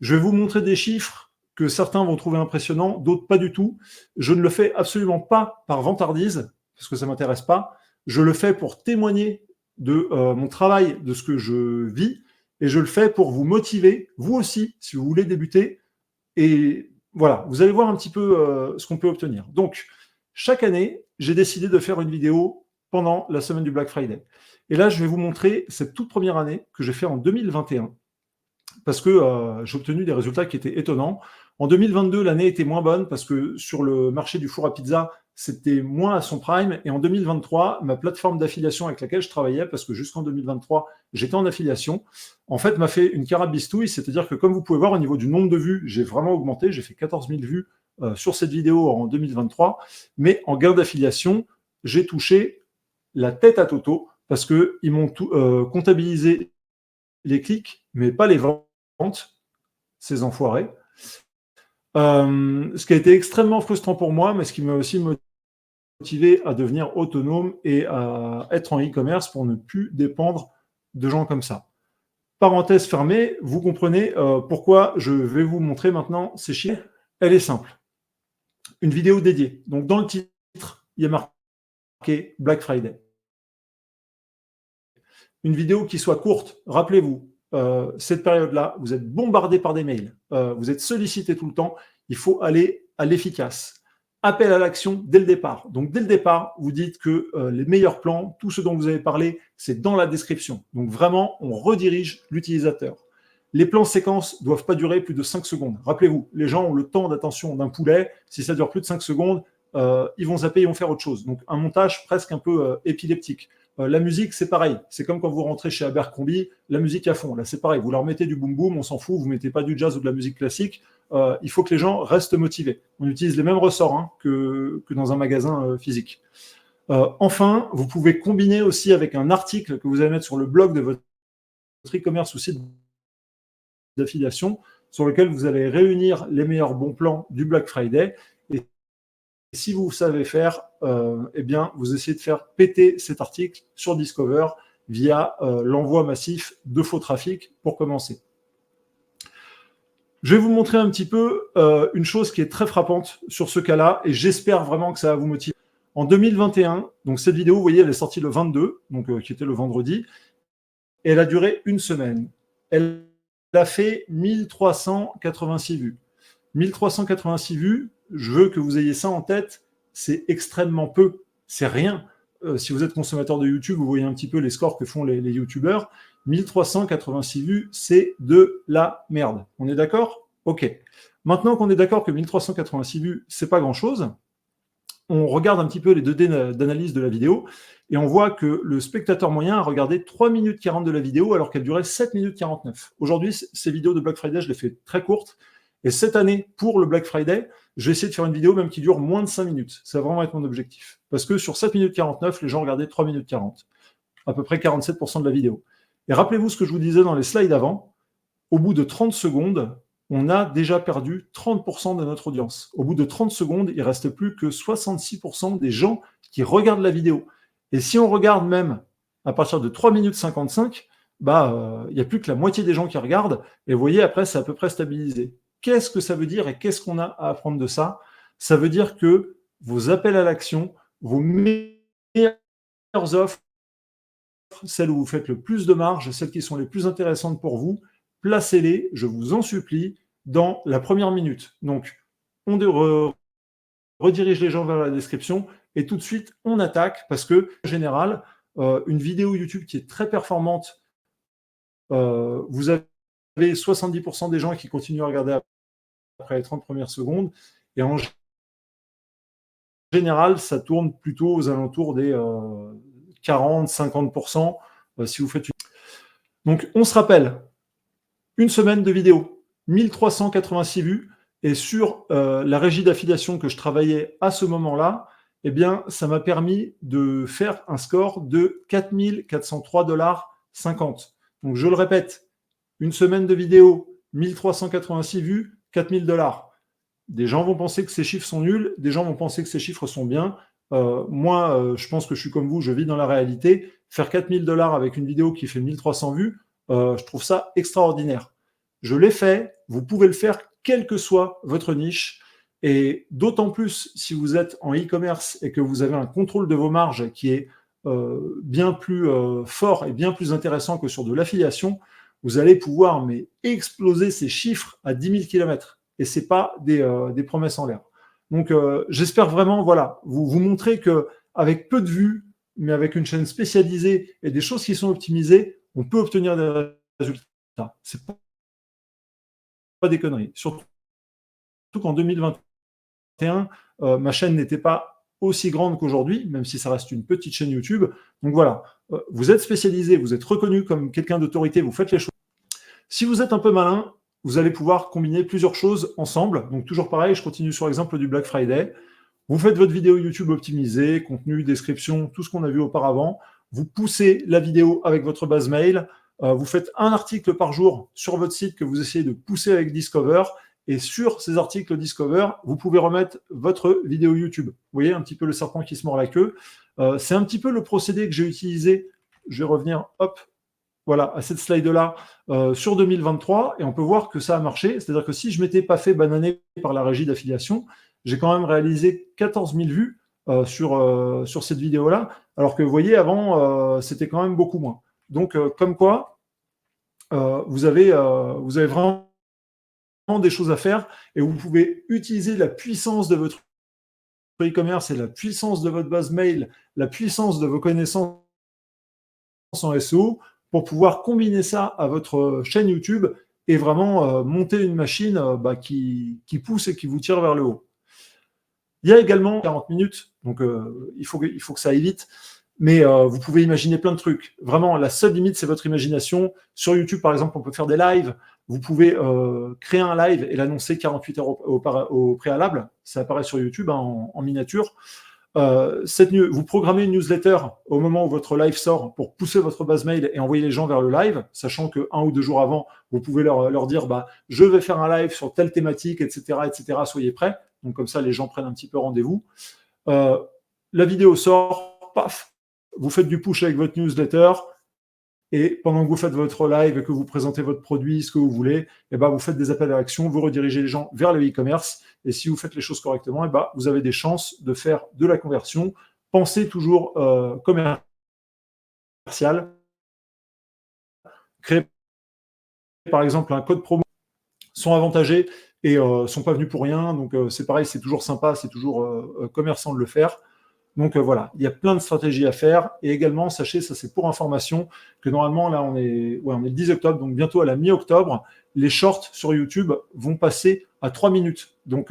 Je vais vous montrer des chiffres que certains vont trouver impressionnants, d'autres pas du tout. Je ne le fais absolument pas par vantardise, parce que ça ne m'intéresse pas. Je le fais pour témoigner de mon travail, de ce que je vis, et je le fais pour vous motiver, vous aussi, si vous voulez débuter. Et voilà, vous allez voir un petit peu ce qu'on peut obtenir. Donc, chaque année, j'ai décidé de faire une vidéo pendant la semaine du Black Friday. Et là, je vais vous montrer cette toute première année que j'ai fait en 2021, parce que j'ai obtenu des résultats qui étaient étonnants. En 2022, l'année était moins bonne, parce que sur le marché du four à pizza, c'était moins à son prime. Et en 2023, ma plateforme d'affiliation avec laquelle je travaillais, parce que jusqu'en 2023, j'étais en affiliation, en fait, m'a fait une carabistouille. C'est-à-dire que, comme vous pouvez voir, au niveau du nombre de vues, j'ai vraiment augmenté. J'ai fait 14 000 vues sur cette vidéo en 2023. Mais en gain d'affiliation, j'ai touché la tête à Toto, parce qu'ils m'ont comptabilisé les clics, mais pas les ventes, ces enfoirés. Ce qui a été extrêmement frustrant pour moi, mais ce qui m'a aussi motivé à devenir autonome et à être en e-commerce pour ne plus dépendre de gens comme ça. Parenthèse fermée, vous comprenez pourquoi je vais vous montrer maintenant ces chiffres. Elle est simple. Une vidéo dédiée. Donc dans le titre, il y a marqué Black Friday. Une vidéo qui soit courte, rappelez-vous, cette période-là, vous êtes bombardé par des mails, vous êtes sollicité tout le temps, il faut aller à l'efficace. Appel à l'action dès le départ. Donc, dès le départ, vous dites que les meilleurs plans, tout ce dont vous avez parlé, c'est dans la description. Donc, vraiment, on redirige l'utilisateur. Les plans séquences ne doivent pas durer plus de 5 secondes. Rappelez-vous, les gens ont le temps d'attention d'un poulet. Si ça dure plus de 5 secondes, ils vont zapper, ils vont faire autre chose. Donc un montage presque un peu épileptique. La musique, c'est pareil. C'est comme quand vous rentrez chez Abercrombie, la musique à fond. Là, c'est pareil. Vous leur mettez du boom boom, on s'en fout. Vous mettez pas du jazz ou de la musique classique. Il faut que les gens restent motivés. On utilise les mêmes ressorts hein, que dans un magasin physique. Enfin, vous pouvez combiner aussi avec un article que vous allez mettre sur le blog de votre e-commerce ou site d'affiliation, sur lequel vous allez réunir les meilleurs bons plans du Black Friday. Et si vous savez faire, eh bien, vous essayez de faire péter cet article sur Discover via l'envoi massif de faux trafic pour commencer. Je vais vous montrer un petit peu une chose qui est très frappante sur ce cas-là, et j'espère vraiment que ça va vous motiver. En 2021, donc cette vidéo, vous voyez, elle est sortie le 22, donc qui était le vendredi, et elle a duré une semaine. Elle a fait 1386 vues. 1386 vues, je veux que vous ayez ça en tête, c'est extrêmement peu, c'est rien. Si vous êtes consommateur de YouTube, vous voyez un petit peu les scores que font les YouTubeurs. 1386 vues, c'est de la merde. On est d'accord? Ok. Maintenant qu'on est d'accord que 1386 vues, c'est pas grand-chose, on regarde un petit peu les 2D d'analyse de la vidéo et on voit que le spectateur moyen a regardé 3 minutes 40 de la vidéo alors qu'elle durait 7 minutes 49. Aujourd'hui, ces vidéos de Black Friday, je les fais très courtes. Et cette année, pour le Black Friday, je vais essayer de faire une vidéo même qui dure moins de 5 minutes. Ça va vraiment être mon objectif. Parce que sur 7 minutes 49, les gens regardaient 3 minutes 40. À peu près 47% de la vidéo. Et rappelez-vous ce que je vous disais dans les slides avant. Au bout de 30 secondes, on a déjà perdu 30% de notre audience. Au bout de 30 secondes, il ne reste plus que 66% des gens qui regardent la vidéo. Et si on regarde même à partir de 3 minutes 55, il n'y a plus que la moitié des gens qui regardent. Et vous voyez, après, c'est à peu près stabilisé. Qu'est-ce que ça veut dire et qu'est-ce qu'on a à apprendre de ça? Ça veut dire que vos appels à l'action, vos meilleures offres, celles où vous faites le plus de marge, celles qui sont les plus intéressantes pour vous, placez-les, je vous en supplie, dans la première minute. Donc, on redirige les gens vers la description et tout de suite, on attaque parce que, en général, une vidéo YouTube qui est très performante, vous avez 70% des gens qui continuent à regarder après les 30 premières secondes et en général, ça tourne plutôt aux alentours des 40-50% si vous faites une... Donc, on se rappelle, une semaine de vidéo, 1386 vues, et sur la régie d'affiliation que je travaillais à ce moment-là, eh bien, ça m'a permis de faire un score de 4 403,50 $. Donc, je le répète, une semaine de vidéo, 1386 vues, 4 000 $. Des gens vont penser que ces chiffres sont nuls, des gens vont penser que ces chiffres sont bien. Moi, je pense que je suis comme vous, je vis dans la réalité. Faire 4 000 $ avec une vidéo qui fait 1300 vues, je trouve ça extraordinaire. Je l'ai fait, vous pouvez le faire quelle que soit votre niche, et d'autant plus si vous êtes en e-commerce et que vous avez un contrôle de vos marges qui est bien plus fort et bien plus intéressant que sur de l'affiliation, vous allez pouvoir exploser ces chiffres à 10 000 km. Et ce n'est pas des promesses en l'air. Donc, j'espère vraiment, voilà, vous montrer qu'avec peu de vues, mais avec une chaîne spécialisée et des choses qui sont optimisées, on peut obtenir des résultats. C'est pas des conneries. Surtout qu'en 2021, ma chaîne n'était pas aussi grande qu'aujourd'hui, même si ça reste une petite chaîne YouTube. Donc voilà, vous êtes spécialisé, vous êtes reconnu comme quelqu'un d'autorité, vous faites les choses. Si vous êtes un peu malin, vous allez pouvoir combiner plusieurs choses ensemble. Donc toujours pareil, je continue sur l'exemple du Black Friday. Vous faites votre vidéo YouTube optimisée, contenu, description, tout ce qu'on a vu auparavant. Vous poussez la vidéo avec votre base mail. Vous faites un article par jour sur votre site que vous essayez de pousser avec Discover. Et sur ces articles Discover, vous pouvez remettre votre vidéo YouTube. Vous voyez un petit peu le serpent qui se mord la queue. C'est un petit peu le procédé que j'ai utilisé. Je vais revenir, hop, voilà, à cette slide-là, sur 2023, et on peut voir que ça a marché. C'est-à-dire que si je ne m'étais pas fait bananer par la régie d'affiliation, j'ai quand même réalisé 14 000 vues sur cette vidéo-là, alors que vous voyez, avant, c'était quand même beaucoup moins. Donc, comme quoi, vous avez vraiment des choses à faire, et vous pouvez utiliser la puissance de votre e-commerce et la puissance de votre base mail, la puissance de vos connaissances en SEO, pour pouvoir combiner ça à votre chaîne YouTube et vraiment monter une machine qui pousse et qui vous tire vers le haut. Il y a également 40 minutes, donc il faut que ça aille vite. Mais vous pouvez imaginer plein de trucs. Vraiment, la seule limite, c'est votre imagination. Sur YouTube, par exemple, on peut faire des lives. Vous pouvez créer un live et l'annoncer 48 heures au préalable. Ça apparaît sur YouTube en miniature. Vous programmez une newsletter au moment où votre live sort pour pousser votre base mail et envoyer les gens vers le live, sachant que 1 ou 2 jours avant, vous pouvez leur dire je vais faire un live sur telle thématique, etc., etc. Soyez prêts. Donc comme ça, les gens prennent un petit peu rendez-vous. La vidéo sort, paf, vous faites du push avec votre newsletter, et pendant que vous faites votre live et que vous présentez votre produit, ce que vous voulez, vous faites des appels à l'action, vous redirigez les gens vers le e-commerce, et si vous faites les choses correctement, vous avez des chances de faire de la conversion. Pensez toujours commercial. Créez par exemple un code promo, sont avantagés et sont pas venus pour rien, donc c'est pareil, c'est toujours sympa, c'est toujours commerçant de le faire. Donc voilà, il y a plein de stratégies à faire. Et également, sachez, ça c'est pour information, que normalement, là, on est le 10 octobre, donc bientôt à la mi-octobre, les shorts sur YouTube vont passer à 3 minutes. Donc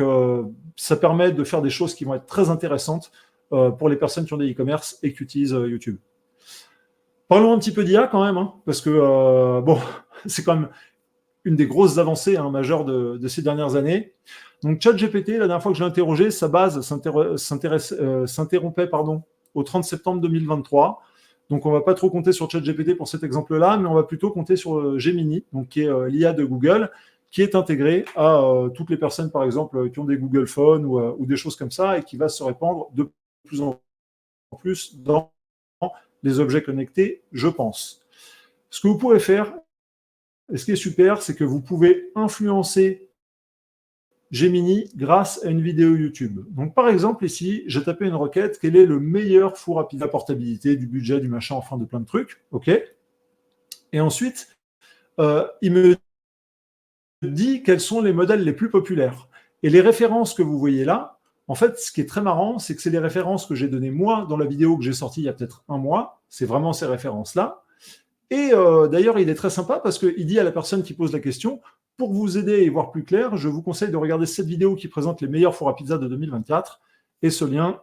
ça permet de faire des choses qui vont être très intéressantes pour les personnes qui ont des e-commerce et qui utilisent YouTube. Parlons un petit peu d'IA quand même, parce que c'est quand même une des grosses avancées majeures de ces dernières années. Donc ChatGPT, la dernière fois que je l'ai interrogé, sa base s'interrompait au 30 septembre 2023. Donc on ne va pas trop compter sur ChatGPT pour cet exemple-là, mais on va plutôt compter sur Gemini, donc qui est l'IA de Google, qui est intégré à toutes les personnes, par exemple, qui ont des Google Phones ou des choses comme ça, et qui va se répandre de plus en plus dans les objets connectés, je pense. Ce que vous pouvez faire, et ce qui est super, c'est que vous pouvez influencer Gemini grâce à une vidéo YouTube. Donc, par exemple, ici, j'ai tapé une requête, quel est le meilleur four à pizza portabilité, du budget, du machin, enfin de plein de trucs, ok. Et ensuite, il me dit quels sont les modèles les plus populaires. Et les références que vous voyez là, en fait, ce qui est très marrant, c'est que c'est les références que j'ai données moi dans la vidéo que j'ai sortie il y a peut-être un mois. C'est vraiment ces références-là. Et d'ailleurs, il est très sympa parce qu'il dit à la personne qui pose la question, pour vous aider et voir plus clair, je vous conseille de regarder cette vidéo qui présente les meilleurs fours à pizza de 2024. Et ce lien,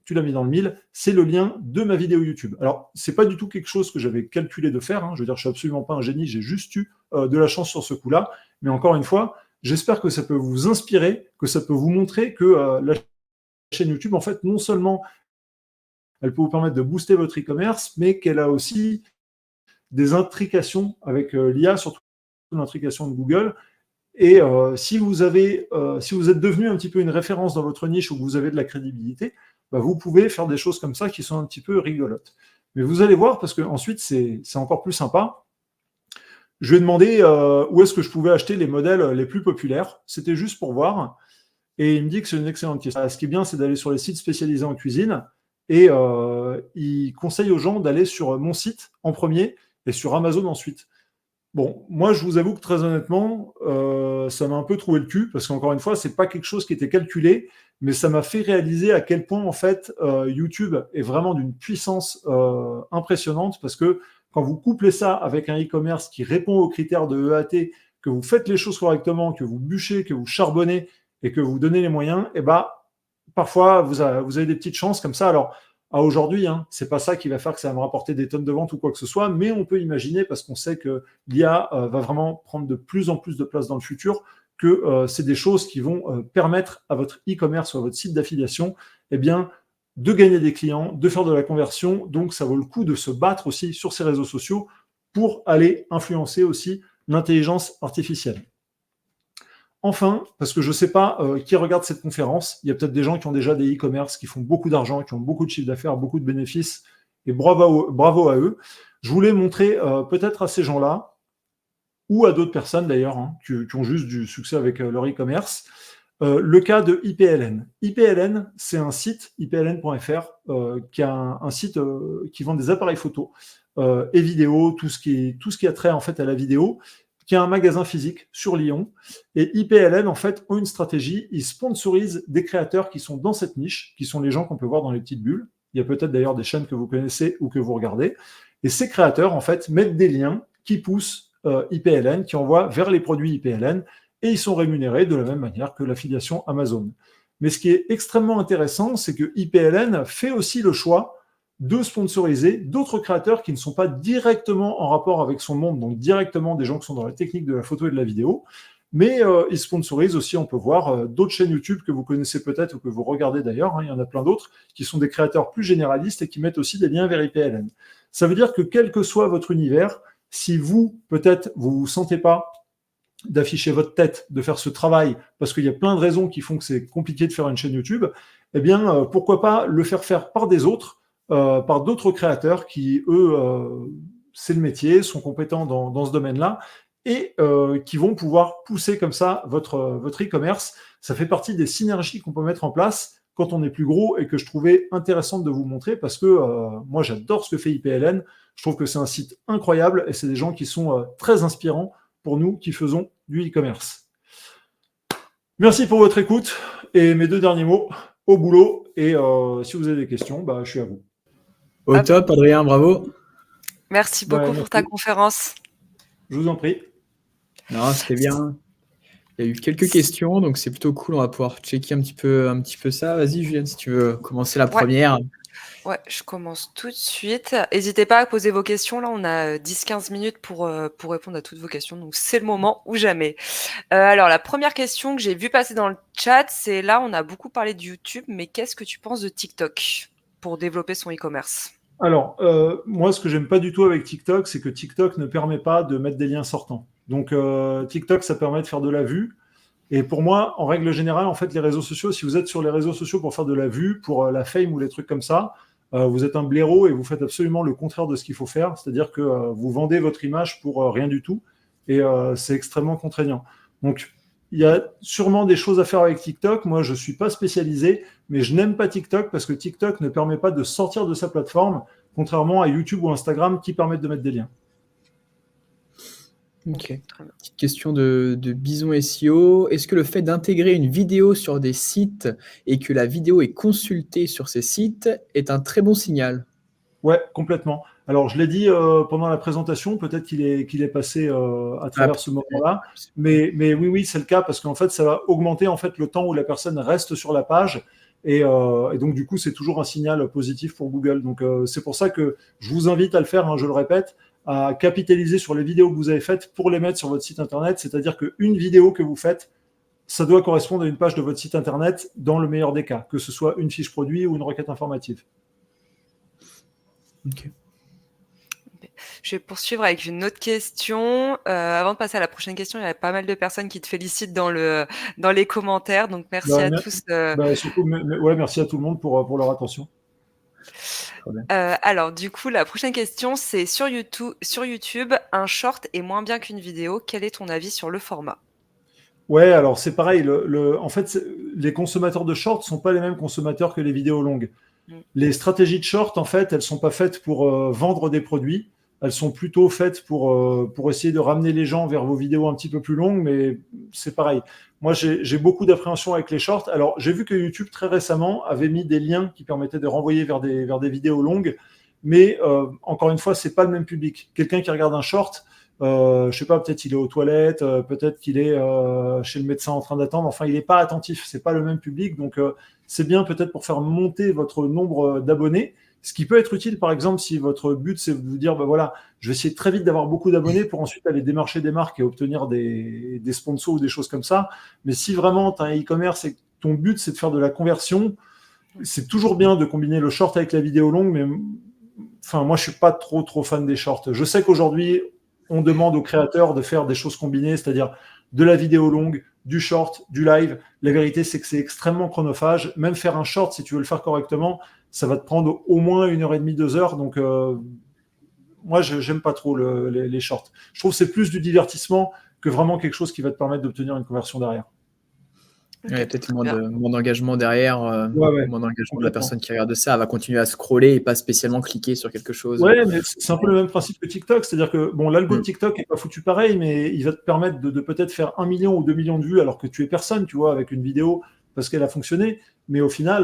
tu l'as mis dans le mille, c'est le lien de ma vidéo YouTube. Alors, c'est pas du tout quelque chose que j'avais calculé de faire. Je veux dire, je suis absolument pas un génie, j'ai juste eu de la chance sur ce coup-là. Mais encore une fois, j'espère que ça peut vous inspirer, que ça peut vous montrer que la chaîne YouTube, en fait, non seulement elle peut vous permettre de booster votre e-commerce, mais qu'elle a aussi des intrications avec l'IA, surtout l'intrication de Google. Et si vous êtes devenu un petit peu une référence dans votre niche ou que vous avez de la crédibilité, vous pouvez faire des choses comme ça qui sont un petit peu rigolotes. Mais vous allez voir, parce qu'ensuite, c'est encore plus sympa. Je lui ai demandé où est-ce que je pouvais acheter les modèles les plus populaires. C'était juste pour voir. Et il me dit que c'est une excellente question. Ce qui est bien, c'est d'aller sur les sites spécialisés en cuisine. Et il conseille aux gens d'aller sur mon site en premier et sur Amazon ensuite. Bon, moi, je vous avoue que très honnêtement, ça m'a un peu troué le cul, parce qu'encore une fois, c'est pas quelque chose qui était calculé, mais ça m'a fait réaliser à quel point, en fait, YouTube est vraiment d'une puissance impressionnante, parce que quand vous couplez ça avec un e-commerce qui répond aux critères de EAT, que vous faites les choses correctement, que vous bûchez, que vous charbonnez et que vous donnez les moyens, parfois, vous avez des petites chances comme ça. Alors, à aujourd'hui, c'est pas ça qui va faire que ça va me rapporter des tonnes de ventes ou quoi que ce soit, mais on peut imaginer, parce qu'on sait que l'IA va vraiment prendre de plus en plus de place dans le futur, que c'est des choses qui vont permettre à votre e-commerce ou à votre site d'affiliation de gagner des clients, de faire de la conversion. Donc, ça vaut le coup de se battre aussi sur ces réseaux sociaux pour aller influencer aussi l'intelligence artificielle. Enfin, parce que je ne sais pas qui regarde cette conférence, il y a peut-être des gens qui ont déjà des e-commerce, qui font beaucoup d'argent, qui ont beaucoup de chiffre d'affaires, beaucoup de bénéfices, et bravo à eux. Je voulais montrer peut-être à ces gens-là, ou à d'autres personnes d'ailleurs, qui ont juste du succès avec leur e-commerce, le cas de IPLN. IPLN, c'est un site, ipln.fr, qui a un site qui vend des appareils photo et vidéo, tout ce qui a trait en fait à la vidéo, qui a un magasin physique sur Lyon. Et IPLN, en fait, ont une stratégie. Ils sponsorisent des créateurs qui sont dans cette niche, qui sont les gens qu'on peut voir dans les petites bulles. Il y a peut-être d'ailleurs des chaînes que vous connaissez ou que vous regardez. Et ces créateurs, en fait, mettent des liens qui poussent IPLN, qui envoient vers les produits IPLN, et ils sont rémunérés de la même manière que l'affiliation Amazon. Mais ce qui est extrêmement intéressant, c'est que IPLN fait aussi le choix de sponsoriser d'autres créateurs qui ne sont pas directement en rapport avec son monde, donc directement des gens qui sont dans la technique de la photo et de la vidéo, mais ils sponsorisent aussi, on peut voir, d'autres chaînes YouTube que vous connaissez peut-être ou que vous regardez d'ailleurs, il y en a plein d'autres, qui sont des créateurs plus généralistes et qui mettent aussi des liens vers IPLN. Ça veut dire que quel que soit votre univers, si vous, peut-être, vous ne vous sentez pas d'afficher votre tête, de faire ce travail, parce qu'il y a plein de raisons qui font que c'est compliqué de faire une chaîne YouTube, eh bien, pourquoi pas le faire par des autres, par d'autres créateurs qui, eux, c'est le métier, sont compétents dans ce domaine-là, et qui vont pouvoir pousser comme ça votre e-commerce. Ça fait partie des synergies qu'on peut mettre en place quand on est plus gros et que je trouvais intéressante de vous montrer parce que moi, j'adore ce que fait IPLN. Je trouve que c'est un site incroyable et c'est des gens qui sont très inspirants pour nous qui faisons du e-commerce. Merci pour votre écoute et mes 2 derniers mots, au boulot. Et si vous avez des questions, je suis à vous. Au top, Adrien, bravo. Merci beaucoup pour ta conférence. Je vous en prie. Non, c'était bien. Il y a eu quelques questions, donc c'est plutôt cool. On va pouvoir checker un petit peu ça. Vas-y, Juliane, si tu veux commencer la première. Ouais, je commence tout de suite. N'hésitez pas à poser vos questions. Là, on a 10-15 minutes pour répondre à toutes vos questions. Donc, c'est le moment ou jamais. Alors, la première question que j'ai vue passer dans le chat, c'est là, on a beaucoup parlé de YouTube, mais qu'est-ce que tu penses de TikTok pour développer son e-commerce ? Alors, moi, ce que j'aime pas du tout avec TikTok, c'est que TikTok ne permet pas de mettre des liens sortants. Donc, TikTok, ça permet de faire de la vue. Et pour moi, en règle générale, en fait, les réseaux sociaux, si vous êtes sur les réseaux sociaux pour faire de la vue, pour la fame ou les trucs comme ça, vous êtes un blaireau et vous faites absolument le contraire de ce qu'il faut faire. C'est-à-dire que vous vendez votre image pour rien du tout. Et c'est extrêmement contraignant. Donc, il y a sûrement des choses à faire avec TikTok. Moi, je ne suis pas spécialisé, mais je n'aime pas TikTok parce que TikTok ne permet pas de sortir de sa plateforme, contrairement à YouTube ou Instagram qui permettent de mettre des liens. Ok. Petite question de Bison SEO. Est-ce que le fait d'intégrer une vidéo sur des sites et que la vidéo est consultée sur ces sites est un très bon signal ? Ouais, complètement. Alors, je l'ai dit pendant la présentation, peut-être qu'il est passé à travers ce moment-là, mais oui, c'est le cas parce qu'en fait, ça va augmenter en fait le temps où la personne reste sur la page et donc du coup, c'est toujours un signal positif pour Google. Donc, c'est pour ça que je vous invite à le faire, je le répète, à capitaliser sur les vidéos que vous avez faites pour les mettre sur votre site internet. C'est-à-dire qu'une vidéo que vous faites, ça doit correspondre à une page de votre site internet dans le meilleur des cas, que ce soit une fiche produit ou une requête informative. Ok. Je vais poursuivre avec une autre question. Avant de passer à la prochaine question, il y avait pas mal de personnes qui te félicitent dans les commentaires. Donc, merci à tous. Surtout, merci à tout le monde pour leur attention. Alors, du coup, la prochaine question, c'est sur YouTube, un short est moins bien qu'une vidéo. Quel est ton avis sur le format ? Ouais, alors c'est pareil. En fait, les consommateurs de shorts ne sont pas les mêmes consommateurs que les vidéos longues. Les stratégies de short, en fait, elles ne sont pas faites pour vendre des produits. Elles sont plutôt faites pour essayer de ramener les gens vers vos vidéos un petit peu plus longues, mais c'est pareil. Moi, j'ai beaucoup d'appréhension avec les shorts. Alors, j'ai vu que YouTube, très récemment, avait mis des liens qui permettaient de renvoyer vers des vidéos longues, mais encore une fois, c'est pas le même public. Quelqu'un qui regarde un short, je sais pas, peut-être il est aux toilettes, peut-être qu'il est chez le médecin en train d'attendre. Enfin, il n'est pas attentif. C'est pas le même public, donc c'est bien peut-être pour faire monter votre nombre d'abonnés. Ce qui peut être utile, par exemple, si votre but, c'est de vous dire, voilà, je vais essayer très vite d'avoir beaucoup d'abonnés pour ensuite aller démarcher des marques et obtenir des sponsors ou des choses comme ça. Mais si vraiment tu as un e-commerce et que ton but, c'est de faire de la conversion, c'est toujours bien de combiner le short avec la vidéo longue, mais enfin, moi, je suis pas trop fan des shorts. Je sais qu'aujourd'hui, on demande aux créateurs de faire des choses combinées, c'est-à-dire de la vidéo longue, du short, du live. La vérité, c'est que c'est extrêmement chronophage. Même faire un short, si tu veux le faire correctement, ça va te prendre au moins 1h30, 2 heures. Donc, moi, j'aime pas trop les shorts. Je trouve que c'est plus du divertissement que vraiment quelque chose qui va te permettre d'obtenir une conversion derrière. Il y a peut-être moins d'engagement derrière, moins d'engagement de la personne qui regarde ça. Elle va continuer à scroller et pas spécialement cliquer sur quelque chose. Ouais, mais c'est un peu le même principe que TikTok. C'est-à-dire que l'algo de TikTok n'est pas foutu pareil, mais il va te permettre de peut-être faire 1 million ou 2 millions de vues alors que tu es personne, tu vois, avec une vidéo parce qu'elle a fonctionné. Mais au final,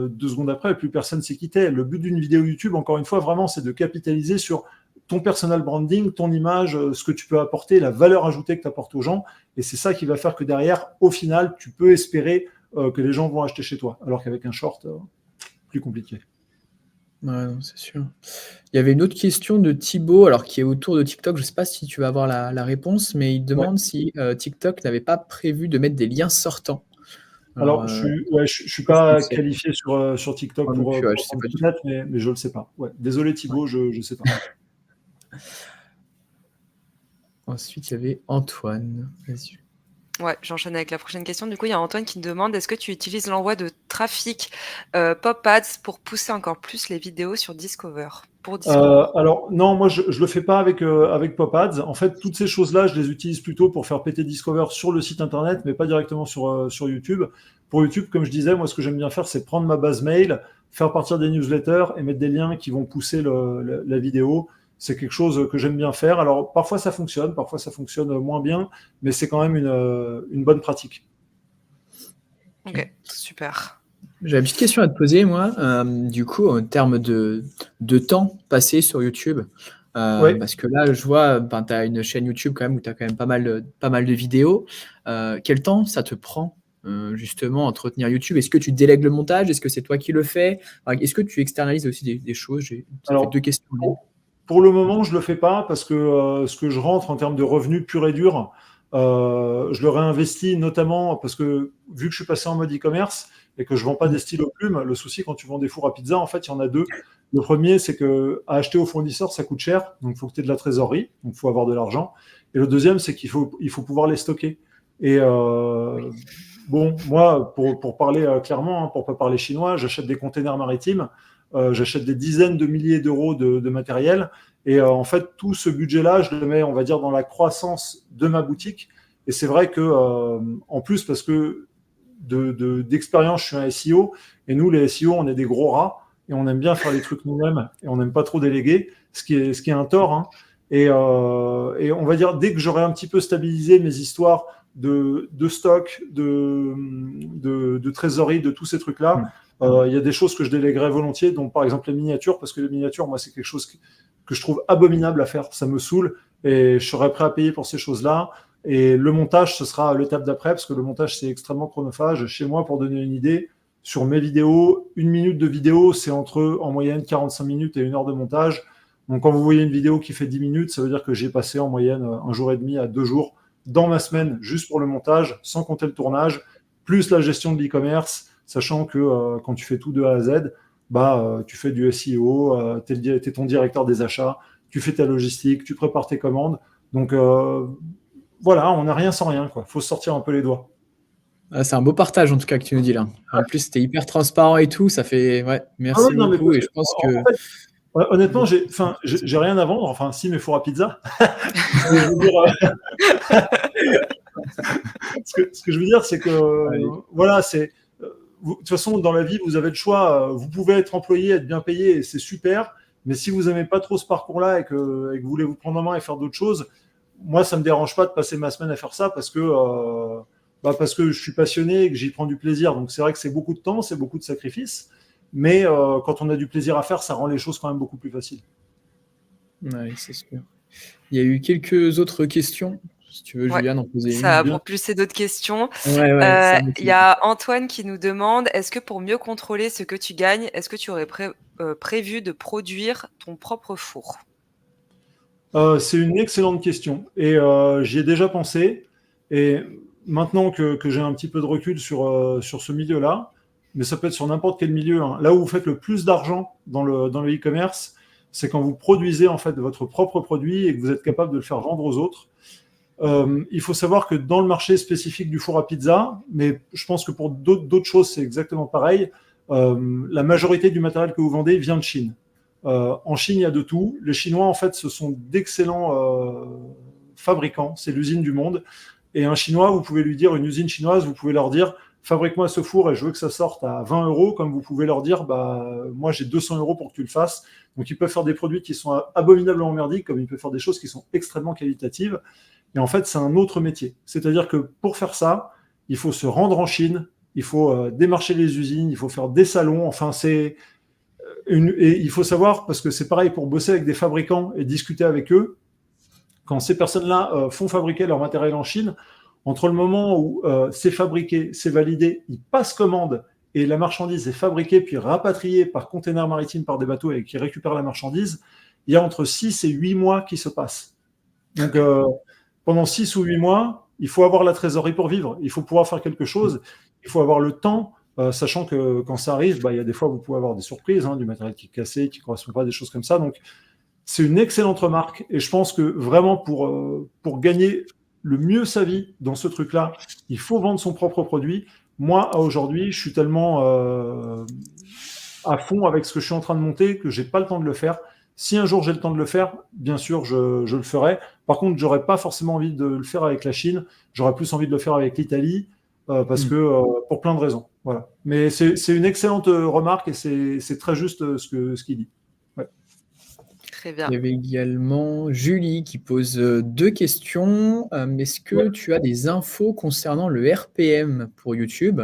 2 secondes après, plus personne s'est quitté. Le but d'une vidéo YouTube, encore une fois, vraiment, c'est de capitaliser sur ton personal branding, ton image, ce que tu peux apporter, la valeur ajoutée que tu apportes aux gens. Et c'est ça qui va faire que derrière, au final, tu peux espérer que les gens vont acheter chez toi. Alors qu'avec un short, plus compliqué. Ouais, non, c'est sûr. Il y avait une autre question de Thibaut, alors qui est autour de TikTok. Je ne sais pas si tu vas avoir la réponse, mais il demande si TikTok n'avait pas prévu de mettre des liens sortants. Alors, je ne suis pas qualifié sur TikTok Moi non pour plus, ouais, je sais prendre pas du des notes, mais je ne le sais pas. Ouais. Désolé Thibaut, je ne sais pas. Ensuite, il y avait Antoine. Vas-y. Ouais, j'enchaîne avec la prochaine question. Du coup, il y a Antoine qui me demande, est-ce que tu utilises l'envoi de trafic Pop Ads pour pousser encore plus les vidéos sur Discover pour Discover. Alors non, moi je le fais pas avec Pop Ads. En fait, toutes ces choses-là, je les utilise plutôt pour faire péter Discover sur le site internet, mais pas directement sur YouTube. Pour YouTube, comme je disais, moi ce que j'aime bien faire, c'est prendre ma base mail, faire partir des newsletters et mettre des liens qui vont pousser la vidéo. C'est quelque chose que j'aime bien faire. Alors parfois ça fonctionne moins bien, mais c'est quand même une bonne pratique. Ok, super. J'ai une petite question à te poser, moi. Du coup, en termes de temps passé sur YouTube, Ouais. parce que là, je vois, tu as une chaîne YouTube quand même où tu as quand même pas mal de vidéos. Quel temps ça te prend, justement, entretenir YouTube? Est-ce que tu délègues le montage? Est-ce que c'est toi qui le fais? Est-ce que tu externalises aussi des choses? Ça fait 2 questions. Pour le moment, je ne le fais pas parce que ce que je rentre en termes de revenus pur et dur, je le réinvestis notamment parce que vu que je suis passé en mode e-commerce et que je ne vends pas des stylos plumes, le souci quand tu vends des fours à pizza, en fait, il y en a deux. Le premier, c'est que à acheter au fournisseur, ça coûte cher, donc il faut que tu aies de la trésorerie, donc il faut avoir de l'argent. Et le deuxième, c'est qu'il faut pouvoir les stocker. Et bon, moi, pour parler clairement, pour ne pas parler chinois, j'achète des containers maritimes. J'achète des dizaines de milliers d'euros de matériel. Et en fait, tout ce budget-là, je le mets, on va dire, dans la croissance de ma boutique. Et c'est vrai que, en plus, parce que d'expérience, je suis un SEO. Et nous, les SEO, on est des gros rats. Et on aime bien faire les trucs nous-mêmes. Et on n'aime pas trop déléguer, ce qui est un tort. Hein. Et on va dire, dès que j'aurai un petit peu stabilisé mes histoires de stock, de trésorerie, de tous ces trucs-là, il y a des choses que je déléguerais volontiers, dont par exemple les miniatures, parce que les miniatures, moi, c'est quelque chose que je trouve abominable à faire. Ça me saoule et je serais prêt à payer pour ces choses-là. Et le montage, ce sera l'étape d'après, parce que le montage, c'est extrêmement chronophage. Chez moi, pour donner une idée, sur mes vidéos, 1 minute de vidéo, c'est entre, en moyenne, 45 minutes et 1 heure de montage. Donc, quand vous voyez une vidéo qui fait 10 minutes, ça veut dire que j'ai passé en moyenne 1 jour et demi à 2 jours dans ma semaine, juste pour le montage, sans compter le tournage, plus la gestion de l'e-commerce, sachant que quand tu fais tout de A à Z, tu fais du SEO, tu es ton directeur des achats, tu fais ta logistique, tu prépares tes commandes. Donc voilà, on n'a rien sans rien. Il faut se sortir un peu les doigts. Ah, c'est un beau partage en tout cas que tu nous dis là. En plus, c'était hyper transparent et tout. Ça fait merci beaucoup. Et je pense que honnêtement, j'ai rien à vendre. Enfin, si, mes fours à pizza. Je veux dire, ce que je veux dire, c'est que voilà, c'est de toute façon, dans la vie, vous avez le choix. Vous pouvez être employé, être bien payé, et c'est super. Mais si vous n'aimez pas trop ce parcours-là et que vous voulez vous prendre en main et faire d'autres choses, moi, ça ne me dérange pas de passer ma semaine à faire ça parce que je suis passionné et que j'y prends du plaisir. Donc, c'est vrai que c'est beaucoup de temps, c'est beaucoup de sacrifices. Mais quand on a du plaisir à faire, ça rend les choses quand même beaucoup plus faciles. Oui, c'est sûr. Il y a eu quelques autres questions. Si tu veux, Juliane, en poser une. Ça a propulsé d'autres questions. Il y a Antoine qui nous demande, est-ce que pour mieux contrôler ce que tu gagnes, est-ce que tu aurais prévu de produire ton propre four? C'est une excellente question. Et j'y ai déjà pensé. Et maintenant que j'ai un petit peu de recul sur ce milieu-là, mais ça peut être sur n'importe quel milieu, hein, là où vous faites le plus d'argent dans le e-commerce, c'est quand vous produisez en fait votre propre produit et que vous êtes capable de le faire vendre aux autres. Il faut savoir que dans le marché spécifique du four à pizza, mais je pense que pour d'autres choses, c'est exactement pareil, la majorité du matériel que vous vendez vient de Chine. En Chine, il y a de tout. Les Chinois, en fait, ce sont d'excellents fabricants. C'est l'usine du monde. Et un Chinois, vous pouvez lui dire, une usine chinoise, vous pouvez leur dire, fabrique-moi ce four et je veux que ça sorte à 20 €, comme vous pouvez leur dire, moi j'ai 200 € pour que tu le fasses. Donc ils peuvent faire des produits qui sont abominablement merdiques, comme ils peuvent faire des choses qui sont extrêmement qualitatives. Et en fait, c'est un autre métier. C'est-à-dire que pour faire ça, il faut se rendre en Chine, il faut démarcher les usines, il faut faire des salons. Enfin, et il faut savoir, parce que c'est pareil pour bosser avec des fabricants et discuter avec eux, quand ces personnes-là font fabriquer leur matériel en Chine, Entre le moment où c'est fabriqué, c'est validé, il passe commande et la marchandise est fabriquée puis rapatriée par container maritime par des bateaux et qui récupèrent la marchandise, il y a entre 6 et 8 mois qui se passent. Donc, pendant 6 ou 8 mois, il faut avoir la trésorerie pour vivre. Il faut pouvoir faire quelque chose. Il faut avoir le temps, sachant que quand ça arrive, il y a des fois, vous pouvez avoir des surprises, du matériel qui est cassé, qui ne correspond pas, des choses comme ça. Donc, c'est une excellente remarque. Et je pense que vraiment, pour gagner le mieux sa vie dans ce truc-là, il faut vendre son propre produit. Moi, à aujourd'hui, je suis tellement à fond avec ce que je suis en train de monter que j'ai pas le temps de le faire. Si un jour j'ai le temps de le faire, bien sûr, je le ferai. Par contre, j'aurais pas forcément envie de le faire avec la Chine. J'aurais plus envie de le faire avec l'Italie parce que pour plein de raisons. Voilà. Mais c'est une excellente remarque et c'est très juste ce qu'il dit. Ouais. Très bien. Il y avait également Julie qui pose 2 questions. Est-ce que tu as des infos concernant le RPM pour YouTube?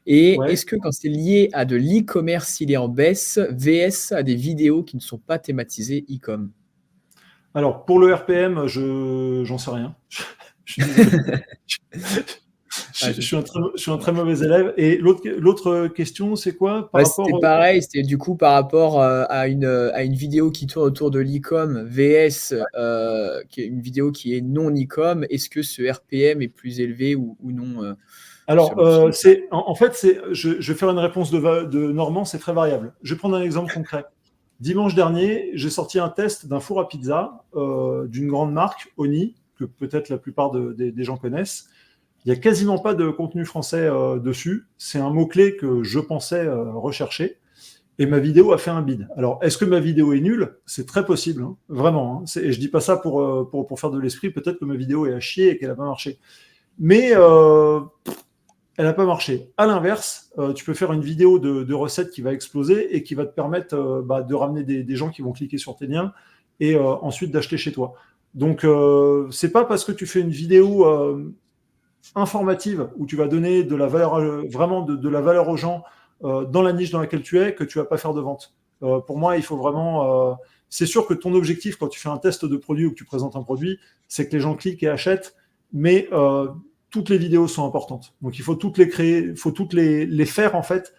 Et est-ce que quand c'est lié à de l'e-commerce, il est en baisse, VS à des vidéos qui ne sont pas thématisées e-com? Alors, pour le RPM, j'en sais rien. Je suis désolé. Je suis un très mauvais élève. Et l'autre question, c'est quoi C'était pareil, c'était du coup par rapport à une vidéo qui tourne autour de l'e-com VS, qui est une vidéo qui est non e-com. Est-ce que ce RPM est plus élevé ou non Alors, en fait, je vais faire une réponse de Normand, c'est très variable. Je vais prendre un exemple concret. Dimanche dernier, j'ai sorti un test d'un four à pizza d'une grande marque, Oni, que peut-être la plupart des gens connaissent. Il n'y a quasiment pas de contenu français dessus. C'est un mot-clé que je pensais rechercher. Et ma vidéo a fait un bide. Alors, est-ce que ma vidéo est nulle? C'est très possible, hein, vraiment. Hein. Et je dis pas ça pour faire de l'esprit. Peut-être que ma vidéo est à chier et qu'elle n'a pas marché. Mais elle n'a pas marché. À l'inverse, tu peux faire une vidéo de recettes qui va exploser et qui va te permettre de ramener des gens qui vont cliquer sur tes liens et ensuite d'acheter chez toi. Donc, c'est pas parce que tu fais une vidéo informative où tu vas donner de la valeur, vraiment de la valeur aux gens dans la niche dans laquelle tu es que tu vas pas faire de vente. Pour moi, il faut vraiment. C'est sûr que ton objectif quand tu fais un test de produit ou que tu présentes un produit, c'est que les gens cliquent et achètent, mais toutes les vidéos sont importantes. Donc il faut toutes les créer, il faut toutes les faire en fait,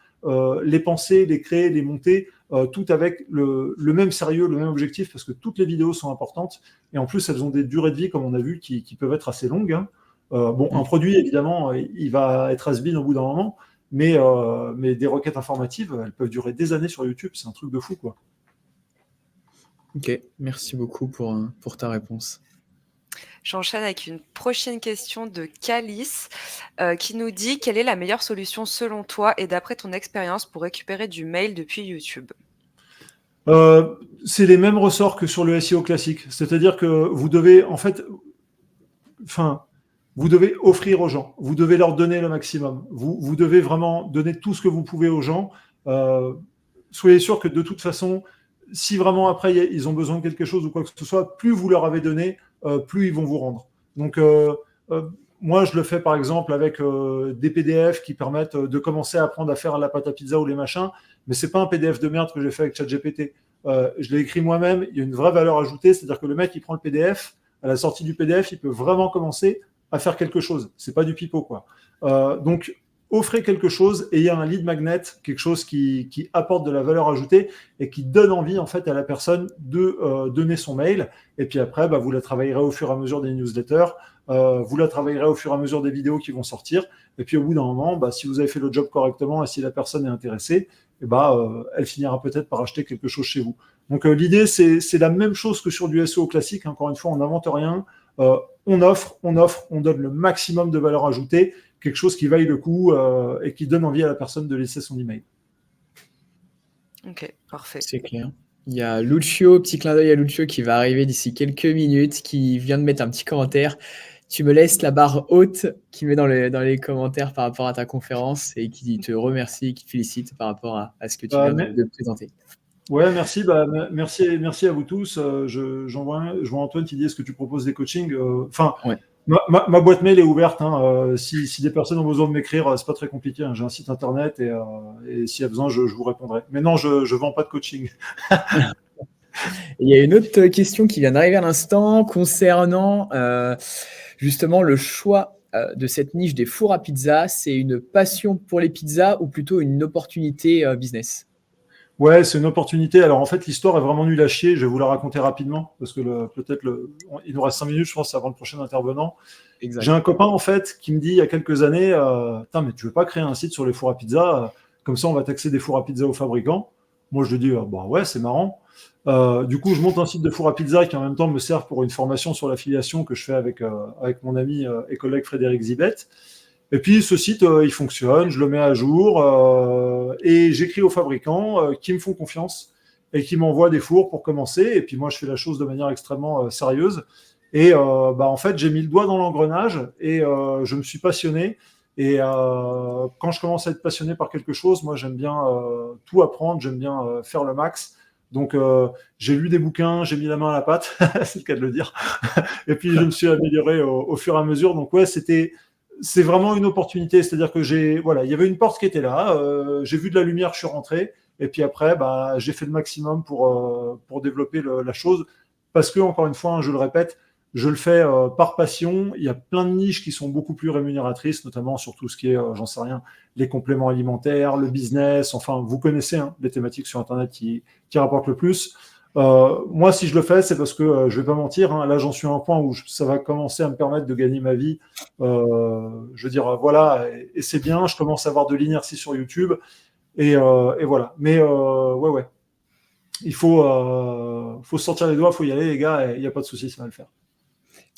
les penser, les créer, les monter, tout avec le même sérieux, le même objectif, parce que toutes les vidéos sont importantes et en plus elles ont des durées de vie comme on a vu qui peuvent être assez longues. Hein. Un produit, évidemment, il va être has-been au bout d'un moment, mais des requêtes informatives, elles peuvent durer des années sur YouTube. C'est un truc de fou, quoi. Ok, merci beaucoup pour ta réponse. J'enchaîne avec une prochaine question de Calice qui nous dit quelle est la meilleure solution selon toi et d'après ton expérience pour récupérer du mail depuis YouTube? C'est les mêmes ressorts que sur le SEO classique. C'est-à-dire que vous devez, en fait, vous devez offrir aux gens, vous devez leur donner le maximum, vous devez vraiment donner tout ce que vous pouvez aux gens. Soyez sûr que de toute façon, si vraiment après ils ont besoin de quelque chose ou quoi que ce soit, plus vous leur avez donné, plus ils vont vous rendre. Donc moi je le fais par exemple avec des PDF qui permettent de commencer à apprendre à faire la pâte à pizza ou les machins, mais c'est pas un PDF de merde que j'ai fait avec ChatGPT. Je l'ai écrit moi-même, il y a une vraie valeur ajoutée, c'est-à-dire que le mec il prend le PDF, à la sortie du PDF, il peut vraiment commencer à faire quelque chose. C'est pas du pipeau, quoi. Donc, offrez quelque chose, ayez un lead magnet, quelque chose qui apporte de la valeur ajoutée et qui donne envie, en fait, à la personne de donner son mail. Et puis après, vous la travaillerez au fur et à mesure des newsletters, vous la travaillerez au fur et à mesure des vidéos qui vont sortir. Et puis, au bout d'un moment, si vous avez fait le job correctement et si la personne est intéressée, elle finira peut-être par acheter quelque chose chez vous. Donc, l'idée, c'est la même chose que sur du SEO classique. Encore une fois, on n'invente rien. On offre, on donne le maximum de valeur ajoutée, quelque chose qui vaille le coup et qui donne envie à la personne de laisser son email. Ok, parfait. C'est clair. Il y a Lucio, petit clin d'œil à Lucio qui va arriver d'ici quelques minutes, qui vient de mettre un petit commentaire. Tu me laisses la barre haute qui met dans les commentaires par rapport à ta conférence et qui te remercie, qui te félicite par rapport à ce que tu viens de présenter. Ouais, merci. Merci à vous tous. Je vois Antoine qui dit est-ce que tu proposes des coachings ouais. Ma boîte mail est ouverte. Hein, si des personnes ont besoin de m'écrire, c'est pas très compliqué. Hein, j'ai un site internet et s'il y a besoin, je vous répondrai. Mais non, je vends pas de coaching. Il y a une autre question qui vient d'arriver à l'instant concernant justement le choix de cette niche des fours à pizza, c'est une passion pour les pizzas ou plutôt une opportunité business? Ouais, c'est une opportunité. Alors en fait, l'histoire est vraiment nulle à chier. Je vais vous la raconter rapidement parce que il nous reste 5 minutes, je pense, avant le prochain intervenant. Exact. J'ai un copain en fait qui me dit il y a quelques années, putain, mais tu veux pas créer un site sur les fours à pizza, comme ça on va taxer des fours à pizza aux fabricants. Moi je lui dis bah ouais, c'est marrant. Du coup, je monte un site de four à pizza qui en même temps me sert pour une formation sur l'affiliation que je fais avec mon ami et collègue Frédéric Zibet. Et puis ce site, il fonctionne, je le mets à jour et j'écris aux fabricants qui me font confiance et qui m'envoient des fours pour commencer. Et puis moi, je fais la chose de manière extrêmement sérieuse. Et en fait, j'ai mis le doigt dans l'engrenage et je me suis passionné. Et quand je commence à être passionné par quelque chose, moi, j'aime bien tout apprendre, j'aime bien faire le max. Donc, j'ai lu des bouquins, j'ai mis la main à la pâte, c'est le cas de le dire. Et puis, je me suis amélioré au fur et à mesure. Donc, ouais, c'est vraiment une opportunité. C'est-à-dire que il y avait une porte qui était là. J'ai vu de la lumière, je suis rentré. Et puis après, j'ai fait le maximum pour développer la chose. Parce que, encore une fois, je le répète, je le fais par passion. Il y a plein de niches qui sont beaucoup plus rémunératrices, notamment sur tout ce qui est, j'en sais rien, les compléments alimentaires, le business. Enfin, vous connaissez les thématiques sur Internet qui rapportent le plus. Moi, si je le fais, c'est parce que je vais pas mentir. Là, j'en suis à un point où ça va commencer à me permettre de gagner ma vie. Je veux dire, voilà, et c'est bien. Je commence à avoir de l'inertie sur YouTube, et voilà. Mais ouais, il faut sortir les doigts, il faut y aller, les gars. Il n'y a pas de souci, ça va le faire.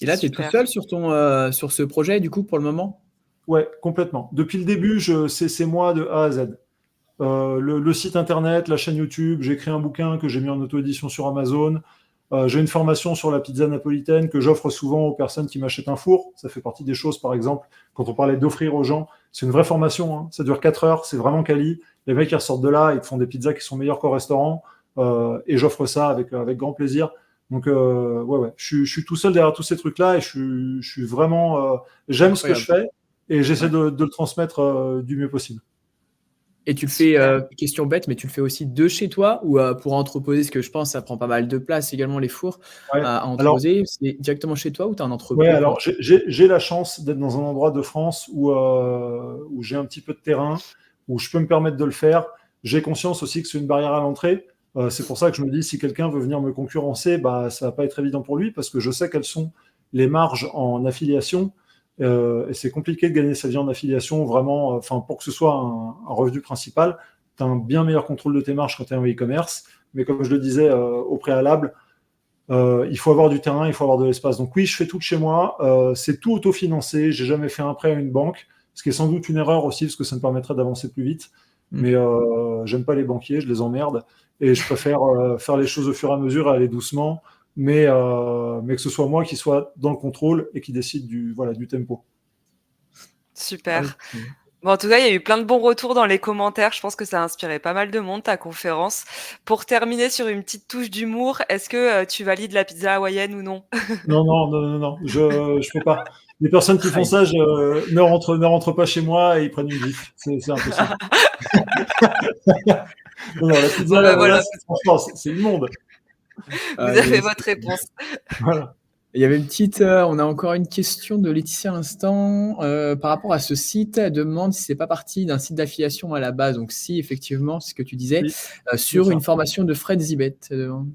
Et là, tu es tout seul sur ce projet, du coup, pour le moment? Ouais, complètement. Depuis le début, c'est moi de A à Z. Le site internet, la chaîne YouTube, j'ai écrit un bouquin que j'ai mis en auto-édition sur Amazon. J'ai une formation sur la pizza napolitaine que j'offre souvent aux personnes qui m'achètent un four. Ça fait partie des choses, par exemple, quand on parlait d'offrir aux gens. C'est une vraie formation, ça dure 4 heures, c'est vraiment quali. Les mecs, ils ressortent de là, ils te font des pizzas qui sont meilleures qu'au restaurant. Et j'offre ça avec grand plaisir. Donc, ouais. Je suis tout seul derrière tous ces trucs-là et je suis vraiment. J'aime ce que je fais et j'essaie de le transmettre du mieux possible. Et tu le fais, question bête, mais tu le fais aussi de chez toi ou pour entreposer, parce que je pense que ça prend pas mal de place également les fours à entreposer. C'est directement chez toi ou tu as un entrepôt? Ouais, alors j'ai la chance d'être dans un endroit de France où j'ai un petit peu de terrain, où je peux me permettre de le faire. J'ai conscience aussi que c'est une barrière à l'entrée. C'est pour ça que je me dis, si quelqu'un veut venir me concurrencer, ça va pas être évident pour lui, parce que je sais quelles sont les marges en affiliation. Et c'est compliqué de gagner sa vie en affiliation, vraiment, pour que ce soit un revenu principal. Tu as un bien meilleur contrôle de tes marges quand tu es en e-commerce. Mais comme je le disais au préalable, il faut avoir du terrain, il faut avoir de l'espace. Donc oui, je fais tout de chez moi. C'est tout autofinancé. J'ai jamais fait un prêt à une banque, ce qui est sans doute une erreur aussi, parce que ça me permettrait d'avancer plus vite. Mais j'aime pas les banquiers, je les emmerde. Et je préfère faire les choses au fur et à mesure et aller doucement. Mais que ce soit moi qui soit dans le contrôle et qui décide du tempo. Super. Bon, en tout cas, il y a eu plein de bons retours dans les commentaires. Je pense que ça a inspiré pas mal de monde, ta conférence. Pour terminer sur une petite touche d'humour, est-ce que tu valides la pizza hawaïenne ou non? Non, je peux pas. Les personnes qui font ça ne rentrent pas chez moi et ils prennent une gifle. C'est impossible. Non, la pizza hawaïenne, franchement, c'est immonde. Vous avez votre réponse. Voilà. Il y avait on a encore une question de Laetitia à l'instant par rapport à ce site. Elle demande si c'est pas parti d'un site d'affiliation à la base. Donc si effectivement, c'est ce que tu disais, oui, sur une formation de Fred Zibet.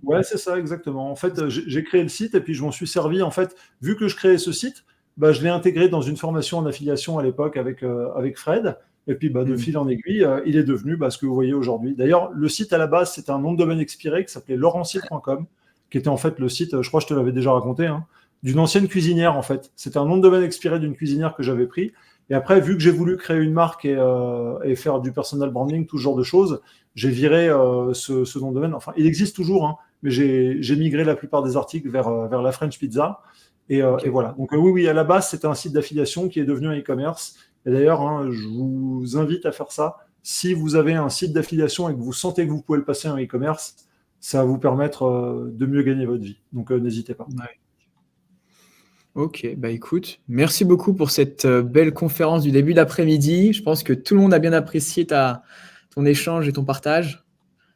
Ouais, c'est ça exactement. En fait, j'ai créé le site et puis je m'en suis servi. En fait, vu que je créais ce site, je l'ai intégré dans une formation en affiliation à l'époque avec Fred. Et puis, de fil en aiguille, il est devenu ce que vous voyez aujourd'hui. D'ailleurs, le site à la base, c'était un nom de domaine expiré qui s'appelait laurentier.com, qui était en fait le site, je crois que je te l'avais déjà raconté, d'une ancienne cuisinière en fait. C'était un nom de domaine expiré d'une cuisinière que j'avais pris. Et après, vu que j'ai voulu créer une marque et faire du personal branding, tout ce genre de choses, j'ai viré ce nom de domaine. Enfin, il existe toujours, mais j'ai migré la plupart des articles vers la French Pizza. Et voilà. Donc oui, à la base, c'était un site d'affiliation qui est devenu un e-commerce. Et d'ailleurs, je vous invite à faire ça. Si vous avez un site d'affiliation et que vous sentez que vous pouvez le passer en e-commerce, ça va vous permettre de mieux gagner votre vie. Donc, n'hésitez pas. Ouais. Ok, écoute, merci beaucoup pour cette belle conférence du début d'après-midi. Je pense que tout le monde a bien apprécié ton échange et ton partage.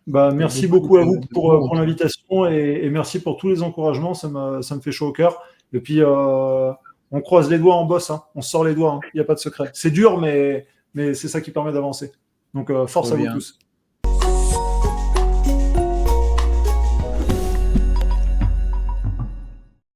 Merci beaucoup à vous pour l'invitation et merci pour tous les encouragements. Ça me fait chaud au cœur. Et puis, on On croise les doigts, on bosse, hein. On sort les doigts, il n'y a pas de secret. C'est dur, mais c'est ça qui permet d'avancer. Donc, force Trop à vous bien. tous.